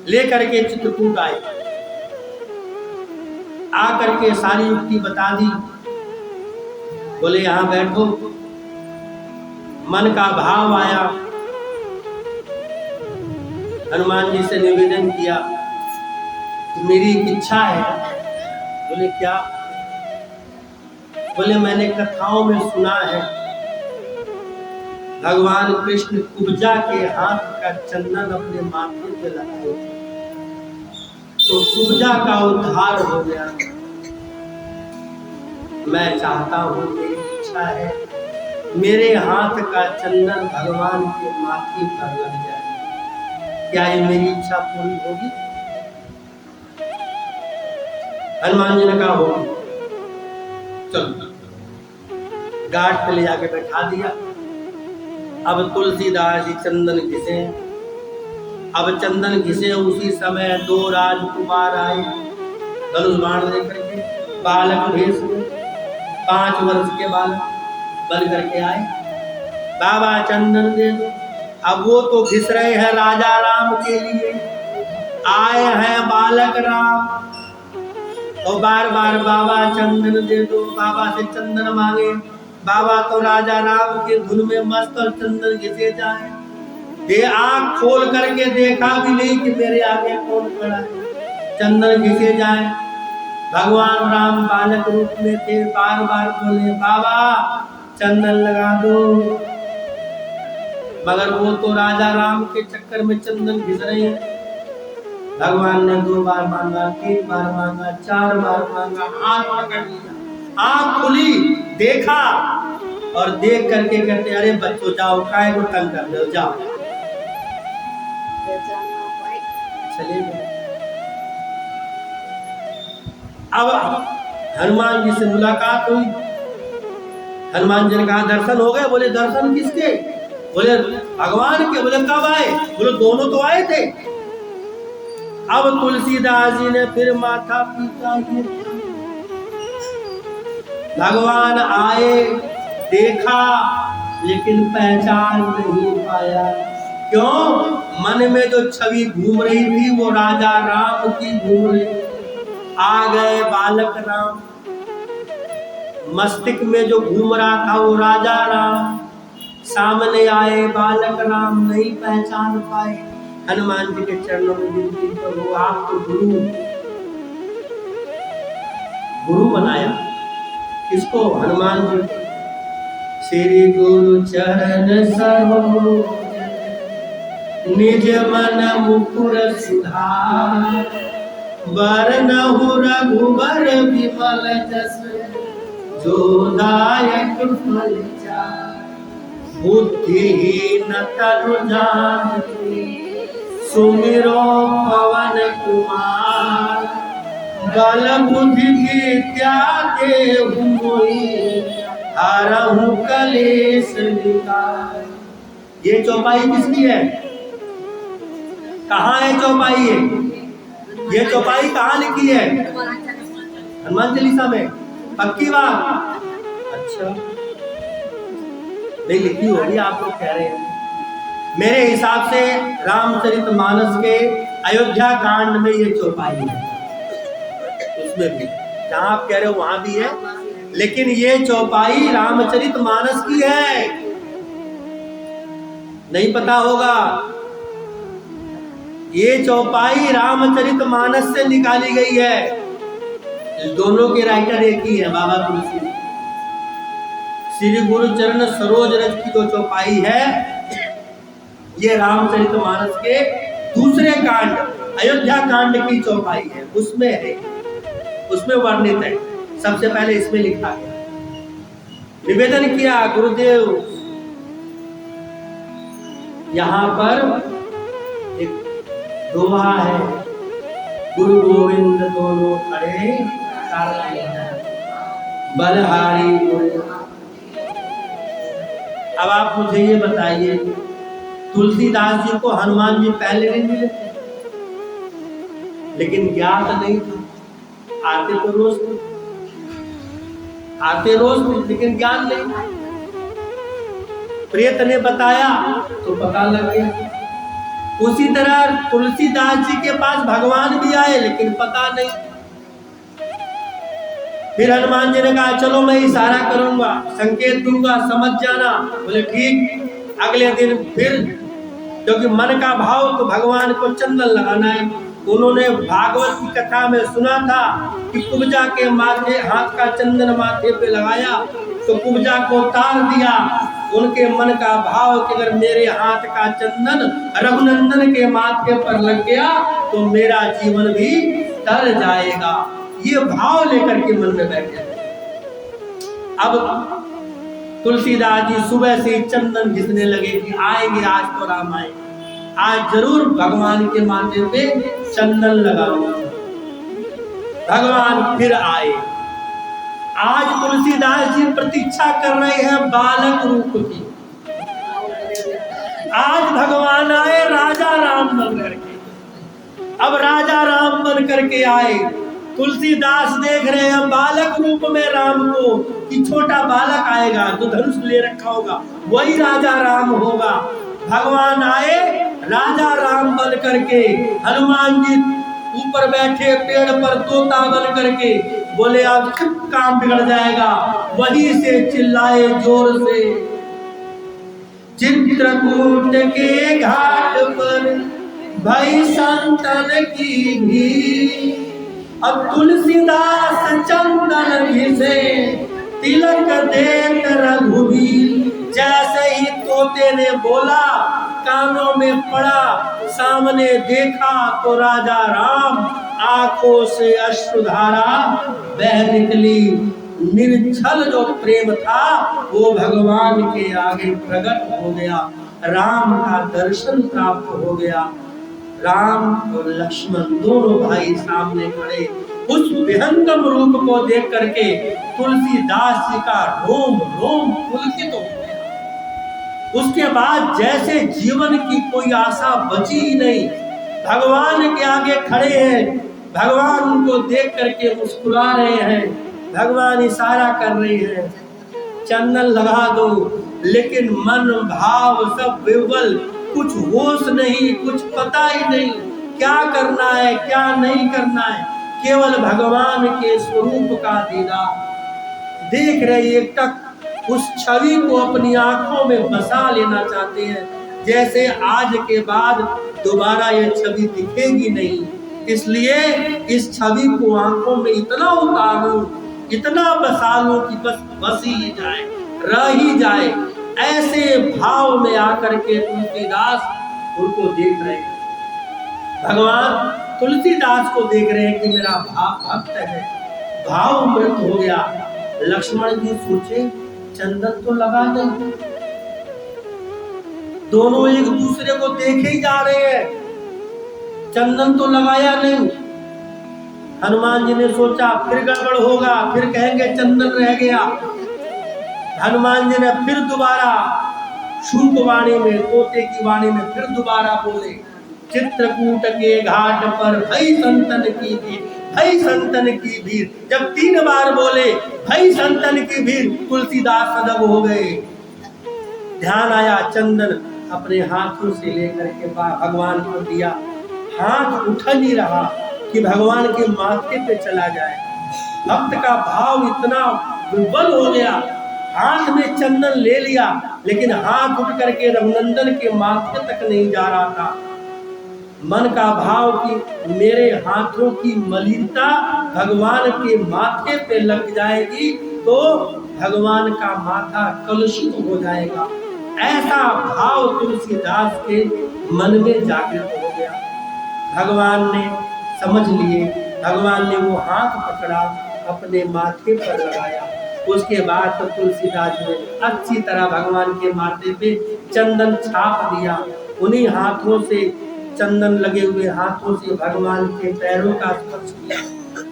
लेकर के चित्रकूट आए, आकर के सारी युक्ति बता दी। बोले यहाँ बैठो। मन का भाव आया, हनुमान जी से निवेदन किया, मेरी एक इच्छा है। बोले क्या? बोले मैंने कथाओं में सुना है भगवान कृष्ण कुब्जा के हाथ का चंदन अपने माथे पे लगाए तो कुब्जा का उद्धार हो गया। मैं चाहता हूँ, मेरी इच्छा है मेरे हाथ का चंदन भगवान के माथे पर लग जाए। क्या ये मेरी इच्छा पूरी होगी? हनुमान जी ने कहा होगी। चलो घाट पे ले जाके बैठा दिया। अब तुलसीदास जी चंदन घिसे। अब चंदन घिसे उसी समय दो राजकुमार आए, धनुष बाण लेकर के, बालक भेष में, 5 वर्ष के बालक बन करके आए। बाबा चंदन दे दो। अब वो तो घिस रहे हैं राजा राम के लिए, आए हैं बालक राम, और बार बार बाबा चंदन दे दो, बाबा से चंदन मांगे। बाबा तो राजा राम के धुन में मस्त और चंदन घिसे जाए। ये आंख खोल करके देखा भी नहीं कि मेरे आगे कौन खड़ा है, चंदन घिसे जाए। भगवान राम बालक रूप में थे, बार बार बोले बाबा चंदन लगा दो, मगर वो तो राजा राम के चक्कर में चंदन घिस रहे हैं। भगवान ने 2 बार मांगा, 3 बार मांगा, 4 बार मांगा, हाथ पकड़ लिया, आंख खुली, देखा, और देख करके कहते अरे बच्चों जाओ, काय को तंग कर रहे हो, जाओ। चले गए। अब हनुमान जी से मुलाकात हुई। हनुमान जी ने कहा दर्शन हो गए? बोले दर्शन किसके? बोले भगवान के। बोले कब आए? बोले दोनों तो आए थे। अब तुलसीदास जी ने फिर माथा पीटा, भगवान आए, देखा, लेकिन पहचान नहीं पाया। क्यों? मन में जो छवि घूम रही थी वो राजा राम की घूम रही। आ गए बालक राम, मस्तिष्क में जो घूम रहा था वो राजा राम, सामने आए बालक राम, नहीं पहचान पाए। हनुमान जी के चरणों में विनती करो, आपको गुरु बनाया। किसको? हनुमान जी। श्री गुरु चरण सरोज निज मन मुकुर सुधार, बरनहु रघुबर विमल जस, जो दायक फल चार। बुद्धिहीन तनु जानिके, सुमिरो पवन कुमार। बल बुद्धि विद्या देहु मोहि, हरहु कलेश विकार। ये चौपाई किसकी है? कहाँ है चौपाई? ये चौपाई कहाँ लिखी है? हनुमान चालीसा में। पक्की बात? अच्छा, नहीं लिखी होगी, आप लोग कह रहे हैं। मेरे हिसाब से रामचरितमानस के अयोध्या कांड में ये चौपाई है, उसमें भी जहां आप कह रहे हो वहां भी है, लेकिन ये चौपाई रामचरितमानस की है। नहीं पता होगा, ये चौपाई रामचरितमानस से निकाली गई है। दोनों के राइटर एक ही है, बाबा तुलसी। श्री गुरु चरण सरोज रज की जो चौपाई है, ये रामचरितमानस के दूसरे कांड अयोध्या कांड की चौपाई है, उसमें है, उसमें वर्णित है। सबसे पहले इसमें लिखा गया। निवेदन किया गुरुदेव, यहाँ पर एक दोहा है, गुरु गोविंद दोनों खड़े बलहारी। अब आप मुझे ये बताइए, तुलसीदास जी को हनुमान जी पहले नहीं मिले थे, लेकिन ज्ञात नहीं था। आते तो रोज थे, आते रोज थे, लेकिन ज्ञान नहीं। प्रेत ने बताया तो पता लग गया। उसी तरह तुलसीदास जी के पास भगवान भी आए, लेकिन पता नहीं। फिर हनुमान जी ने कहा चलो मैं इशारा करूंगा, संकेत दूंगा, समझ जाना। बोले ठीक। अगले दिन फिर, क्योंकि मन का भाव तो भगवान को चंदन लगाना है, उन्होंने भागवत की कथा में सुना था कि कुब्जा के माथे हाथ का चंदन माथे पे लगाया तो कुब्जा को तार दिया। उनके मन का भाव कि अगर मेरे हाथ का चंदन रघुनंदन के माथे पर लग गया तो मेरा जीवन भी तर जाएगा। ये भाव लेकर के मन में बैठे। अब तुलसीदास जी सुबह से चंदन घिसने लगे कि आएंगे, आज तो राम आएंगे, आज जरूर भगवान के माथे पे चंदन लगाऊंगा। भगवान फिर आए। आज तुलसीदास जी प्रतीक्षा कर रहे हैं बालक रूप की। आज भगवान आए राजा राम बन करके। अब राजा राम बन करके आए। तुलसीदास देख रहे हैं बालक रूप में राम को, कि छोटा बालक आएगा जो धनुष ले रखा होगा वही राजा राम होगा। भगवान आए राजा राम बन करके, हनुमान जी ऊपर बैठे पेड़ पर तोता बन करके, बोले अब सब काम बिगड़ जाएगा। वहीं से चिल्लाए जोर से, चित्रकूट के घाट पर भई संतन की भी, अब तुलसीदास चंदन घिसे तिलक देत रघुवीर। जैसे ही तोते ने बोला, कानों में पड़ा, सामने देखा तो राजा राम, आंखों से अश्रुधारा बह निकली। निर्छल जो प्रेम था वो भगवान के आगे प्रकट हो गया, राम का दर्शन प्राप्त हो गया। राम और लक्ष्मण दोनों भाई सामने खड़े, उस विहंगम रूप को देख करके तुलसीदास जी का रोम रोम पुलकित हो गया। उसके बाद जैसे जीवन की कोई आशा बची ही नहीं, भगवान के आगे खड़े हैं, भगवान उनको देख करके मुस्कुरा रहे हैं, भगवान इशारा कर रहे हैं चंदन लगा दो, लेकिन मन भाव सब विवल, कुछ होश नहीं, कुछ पता ही नहीं क्या करना है क्या नहीं करना है। केवल भगवान के स्वरूप का दीदार देख रहे, एक टक उस छवि को अपनी आंखों में बसा लेना चाहते हैं, जैसे आज के बाद दोबारा ये छवि दिखेगी नहीं, इसलिए इस छवि को आंखों में इतना उतारूं, इतना बसा लूं कि बस बस ही जाए, रह ही जाए। ऐसे भाव में आकर के तुलसीदास उनको देख रहे हैं, भगवान तुलसीदास को देख रहे हैं कि मेरा भक्त है, भाव मृत हो गया। लक्ष्मण जी सोचे चंदन तो लगा नहीं, दोनों एक दूसरे को देखे ही जा रहे हैं, चंदन तो लगाया नहीं। हनुमान जी ने सोचा फिर गड़बड़ होगा, फिर कहेंगे चंदन रह गया। हनुमान जी ने फिर दोबारा शुभ वाणी में, तोते की वाणी में फिर दोबारा बोले, चित्रकूट के घाट पर भई संतन की भीड़, भई संतन की भीड़। जब 3 बार बोले भई संतन की भीड़, तुलसीदास सजग हो गए। ध्यान आया, चंदन अपने हाथों से लेकर के भगवान को दिया, हाथ उठा नहीं रहा कि भगवान के माथे पे चला जाए। भक्त का भाव इतना विबल हो गया, हाथ में चंदन ले लिया, लेकिन हाथ उठ करके रघुनंदन के माथे तक नहीं जा रहा था। मन का भाव कि मेरे हाथों की मलिनता भगवान के माथे पे लग जाएगी तो भगवान का माथा कलुषित हो जाएगा, ऐसा भाव तुलसीदास के मन में जागृत हो गया। भगवान ने समझ लिए, भगवान ने वो हाथ पकड़ा, अपने माथे पर लगाया। उसके बाद तो तुलसीदास ने अच्छी तरह भगवान के माथे पे चंदन छाप दिया। उन्हीं हाथों से, चंदन लगे हुए हाथों से भगवान के पैरों का स्पर्श किया,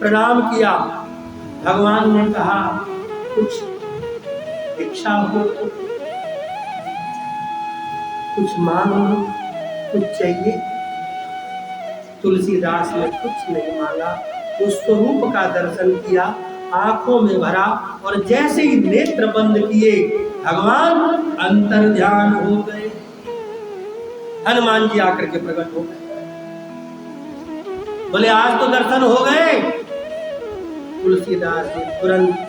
प्रणाम किया। भगवान ने कहा कुछ इच्छा हो तो कुछ मांगो, कुछ चाहिए। तुलसीदास ने कुछ नहीं मांगा, उस स्वरूप का दर्शन किया, आंखों में भरा, और जैसे ही नेत्र बंद किए भगवान अंतर ध्यान हो गए। हनुमान जी आकर के प्रकट हो गए, बोले आज तो दर्शन हो गए। तुलसीदास ने तुरंत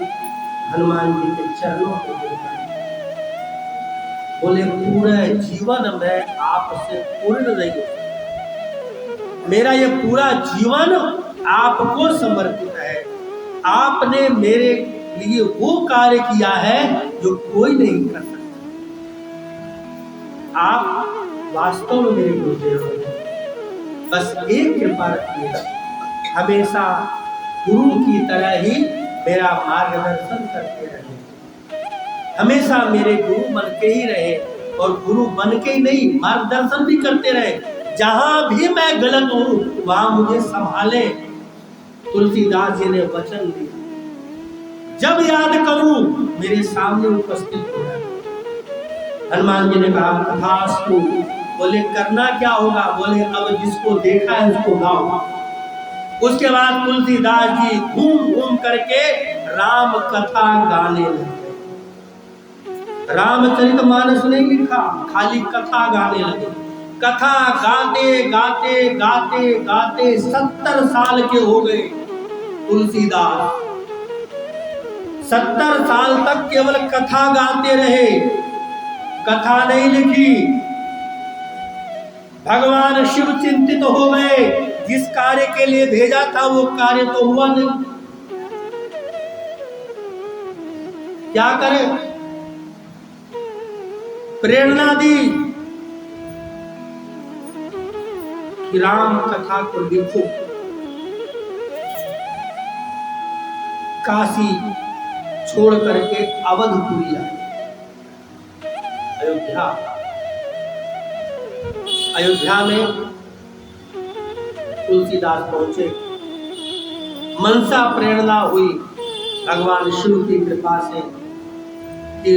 हनुमान जी के चरणों को देखा, बोले पूरे जीवन में आपसे पूर्ण नहीं हो, मेरा ये पूरा जीवन आपको समर्पित है। आपने मेरे लिए वो कार्य किया है जो कोई नहीं कर सकता। आप वास्तव में मेरे गुरुदेव हैं, बस एक कृपा रखिए, हमेशा गुरु की तरह ही मेरा मार्गदर्शन करते रहे, हमेशा मेरे गुरु बन के ही रहे, और गुरु बन के ही नहीं मार्गदर्शन भी करते रहे। जहां भी मैं गलत हूं वहां मुझे संभाले। तुलसीदास जी ने वचन दिया, जब याद करूं मेरे सामने उपस्थित हो जाए। हनुमान जी ने कहा तथास्तु। बोले करना क्या होगा? बोले अब जिसको देखा है उसको गाओ। उसके बाद तुलसीदास जी घूम घूम करके राम कथा गाने लगे। रामचरितमानस नहीं लिखा, खाली कथा गाने लगे। कथा गाते गाते गाते गाते 70 साल के हो गए तुलसीदास। 70 साल तक केवल कथा गाते रहे, कथा नहीं लिखी। भगवान शिव चिंतित हो गए, जिस कार्य के लिए भेजा था वो कार्य तो हुआ नहीं, क्या करें? प्रेरणा दी कि राम कथा को लिखो। काशी छोड़ करके अवधपुरी आए, अयोध्या। अयोध्या में तुलसीदास पहुंचे। मनसा प्रेरणा हुई भगवान शिव की कृपा से कि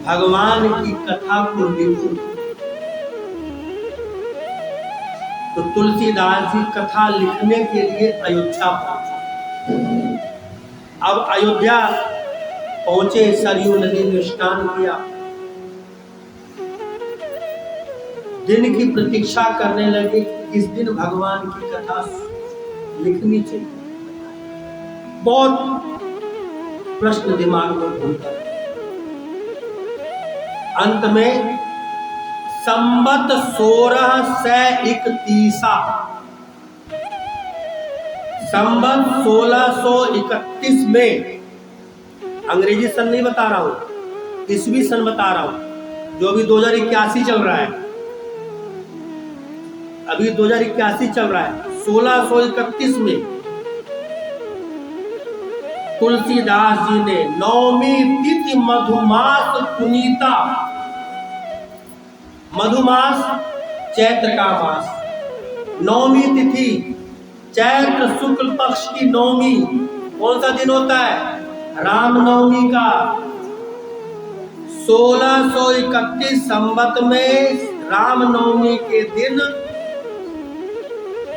भगवान की कथा को लिखो। तो तुलसीदास जी कथा लिखने के लिए अयोध्या पहुंचे। अब अयोध्या पहुंचे, सरयू नदी में स्नान किया, दिन की प्रतीक्षा करने लगे, किस दिन भगवान की कथा लिखनी चाहिए। बहुत प्रश्न दिमाग में घूमता है। अंत में संवत 1631 संवत 1631 में, अंग्रेजी सन नहीं बता रहा हूं, ईस्वी सन बता रहा हूं, जो अभी 2081 चल रहा है, अभी 2081 चल रहा है। 1631 में तुलसीदास जी ने 9वीं तिथि मधुमास पुनीता, मधुमास चैत्र का मास, 9वीं तिथि चैत्र शुक्ल पक्ष की 9वीं, कौन सा दिन होता है? रामनवमी का। 1631 संवत में रामनवमी के दिन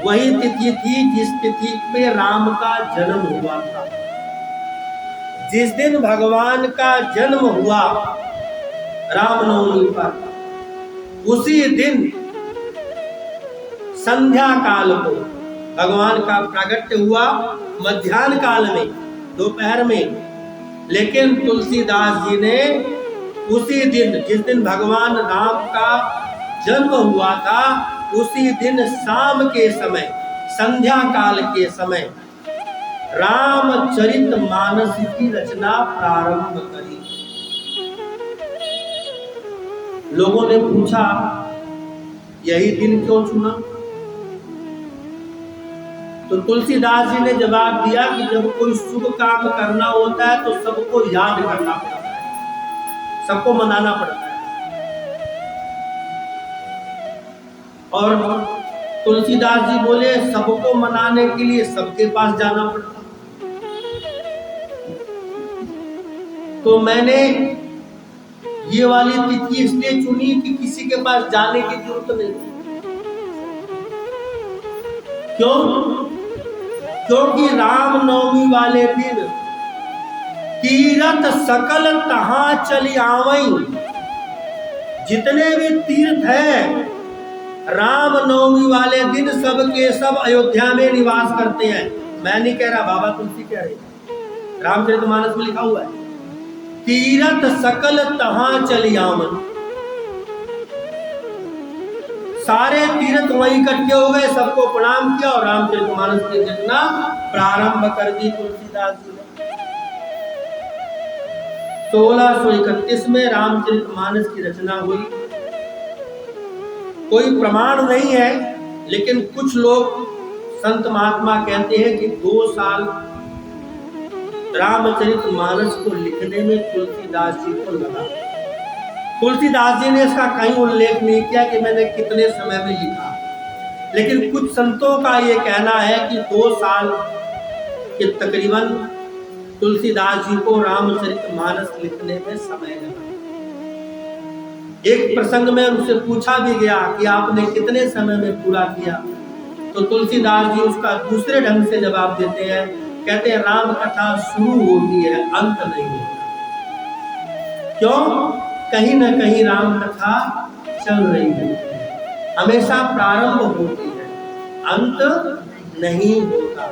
वही तिथि थी जिस तिथि पे राम का जन्म हुआ था। जिस दिन भगवान का जन्म हुआ रामनवमी पर, उसी दिन संध्या काल को भगवान का प्रागट्य हुआ, मध्याह्न काल में, दोपहर में। लेकिन तुलसीदास जी ने उसी दिन, जिस दिन भगवान राम का जन्म हुआ था, उसी दिन शाम के समय, संध्या काल के समय रामचरितमानस की रचना प्रारंभ करी। लोगों ने पूछा यही दिन क्यों चुना? तो तुलसीदास जी ने जवाब दिया कि जब कोई शुभ काम करना होता है तो सबको याद करना पड़ता है, सबको मनाना पड़ता है। और तुलसीदास जी बोले सबको मनाने के लिए सबके पास जाना पड़ता। तो मैंने ये वाली तिथि इसलिए चुनी कि किसी के पास जाने की जरूरत नहीं। क्यों? क्योंकि रामनवमी वाले दिन तीर्थ सकल तहां चली आवई, जितने भी तीर्थ हैं रामनवमी वाले दिन सब के सब अयोध्या में निवास करते हैं। मैं नहीं कह रहा, बाबा तुलसी कह रहे, रामचरितमानस में लिखा हुआ है, तीर्थ सकल तहां चली आवई। सारे तीर्थ वहीं इकट्ठे हो गए, सबको प्रणाम किया और रामचरितमानस की रचना प्रारंभ कर दी तुलसीदास जी ने। 1631 में रामचरितमानस की रचना हुई। कोई प्रमाण नहीं है, लेकिन कुछ लोग संत महात्मा कहते हैं कि 2 साल रामचरितमानस को लिखने में तुलसीदास जी को लगा। तुलसीदास जी ने इसका कहीं उल्लेख नहीं किया कि मैंने कितने समय में लिखा, लेकिन कुछ संतों का ये कहना है कि 2 साल के तकरीबन तुलसीदास जी को रामचरितमानस लिखने में समय लगा। एक प्रसंग में उनसे पूछा भी गया कि आपने कितने समय में पूरा किया, तो तुलसीदास जी उसका दूसरे ढंग से जवाब देते हैं। कहते हैं राम कथा शुरू होती है, अंत नहीं होता। क्यों? कहीं न कहीं राम कथा चल रही है, हमेशा प्रारंभ होती है, अंत नहीं होता।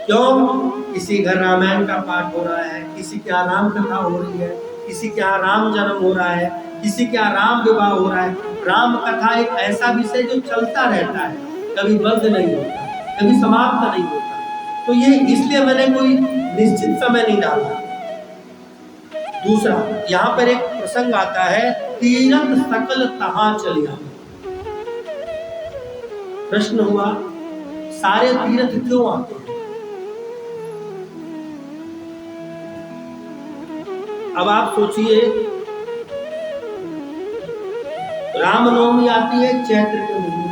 क्यों? किसी घर रामायण का पाठ हो रहा है, किसी के यहाँ राम कथा हो रही है, किसी के यहाँ राम जन्म हो रहा है, किसी के यहाँ राम विवाह हो रहा है। राम कथा एक ऐसा विषय जो चलता रहता है, कभी बंद नहीं होता, कभी समाप्त नहीं होता। तो ये इसलिए मैंने कोई निश्चित समय नहीं डाला। दूसरा, यहाँ पर एक प्रसंग आता है, तीरथ सकल तहां चलिया। प्रश्न हुआ, सारे तीर्थ क्यों आते हैं? अब आप सोचिए, रामनवमी आती है चैत्र के महीने,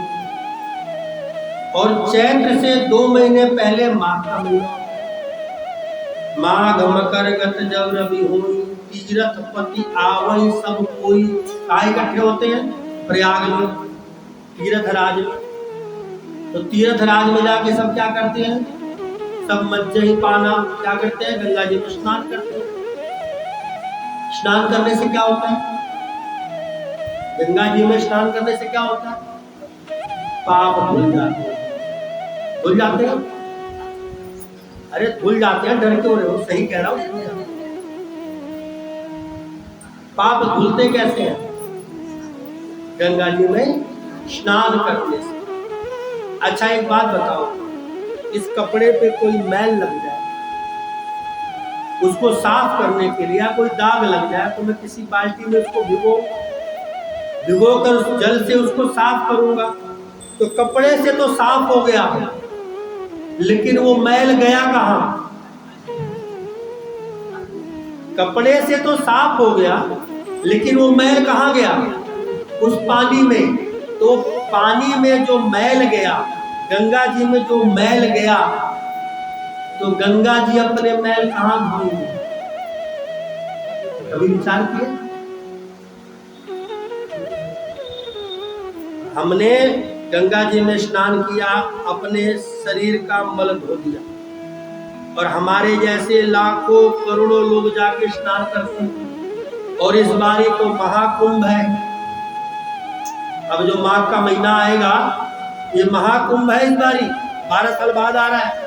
और चैत्र से 2 महीने पहले माघ का महीना। माघ मकर गत जब रवि होई, तीरथ पति आवई सब कोई। कहाँ इकट्ठे होते हैं? प्रयाग में, तीर्थ राज में। तो तीर्थ राज में जाके सब क्या करते हैं? सब मज्जही पाना क्या करते हैं? गंगा जी में स्नान करते हैं। स्नान करने से क्या होता है? गंगा जी में स्नान करने से क्या होता है? पाप धुल जाते हैं। धुल जाते हैं? अरे धुल जाते हैं, डर क्यों रहे हो? सही कह रहा हूं। पाप धुलते कैसे हैं? गंगा जी में स्नान करने से। अच्छा एक बात बताओ, इस कपड़े पे कोई मैल लग जाए, उसको साफ करने के लिए कोई दाग लग जाए, तो मैं किसी बाल्टी में उसको भिगो कर जल से उसको साफ करूंगा, तो कपड़े से तो साफ हो गया, लेकिन वो मैल गया कहां? कपड़े से तो साफ हो गया, लेकिन वो मैल कहां गया? उस पानी में। तो पानी में जो मैल गया, गंगा जी में जो मैल गया, तो गंगा जी अपने मैल कहां धोएंगे? कभी विचार किया? हमने गंगा जी में स्नान किया, अपने शरीर का मल धो दिया, और हमारे जैसे लाखों करोड़ों लोग जाके स्नान करते हैं। और इस बारी तो महाकुंभ है। अब जो माघ का महीना आएगा, ये महाकुंभ है। इस बारी 12 साल बाद आ रहा है,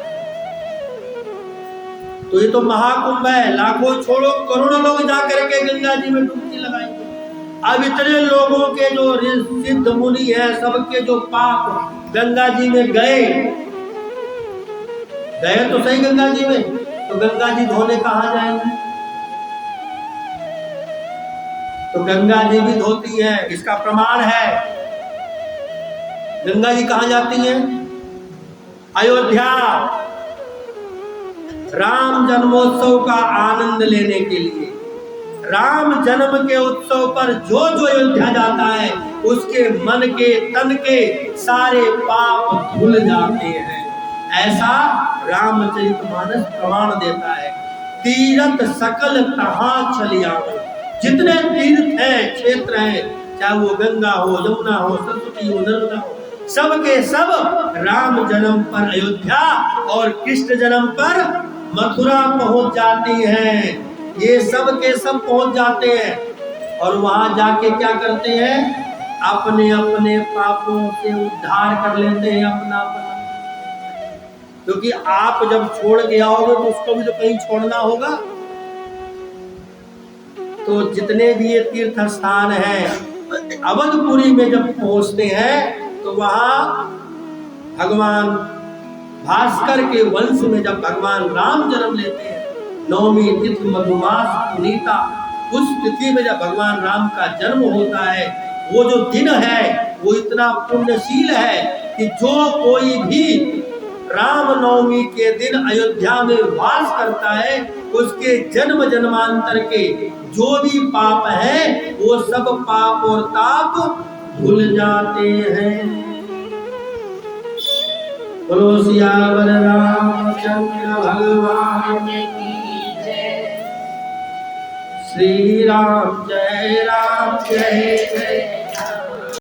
तो ये तो महाकुंभ है। लाखों छोड़ो करोड़ों लोग जाकर के गंगा जी में डुबकी लगाएंगे। अब इतने लोगों के जो सिद्ध मुनि है, सबके जो पाप गंगा जी में गए तो सही गंगा जी में, तो गंगा जी धोने कहां जाएंगे? तो गंगा जी भी धोती है, इसका प्रमाण है। गंगा जी कहां जाती हैं? अयोध्या, राम जन्मोत्सव का आनंद लेने के लिए। राम जन्म के उत्सव पर जो जो अयोध्या जाता है, उसके मन के तन के सारे पाप धुल जाते हैं। ऐसा रामचरितमानस प्रमाण देता है। तीरथ सकल तहां चलिया। जितने तीर्थ हैं, क्षेत्र हैं, चाहे वो गंगा हो, यमुना हो, सरस्वती हो, नर्मदा हो, सब के सब राम जन्म पर अयोध्या और कृष्ण जन्म पर मथुरा पहुंच जाती हैं। ये सब के सब पहुंच जाते हैं, और वहां जाके क्या करते हैं? अपने अपने पापों से उद्धार कर लेते हैं अपना। क्योंकि आप जब छोड़ के आओगे तो उसको भी तो कहीं छोड़ना होगा। तो जितने भी ये तीर्थ स्थान हैं, अवधपुरी में जब पहुंचते हैं, तो वहां भगवान भास्कर के वंश में जब भगवान राम जन्म लेते हैं, नवमी तिथि मधुमास पुनीता, उस तिथि में जब भगवान राम का जन्म होता है, वो जो दिन है वो इतना पुण्यशील है कि जो कोई भी राम नवमी के दिन अयोध्या में वास करता है, उसके जन्म जन्मांतर के जो भी पाप हैं, वो सब पाप और ताप धुल जाते हैं। बोलो सियावर रामचंद्र भगवान की जय। श्री राम जय जय।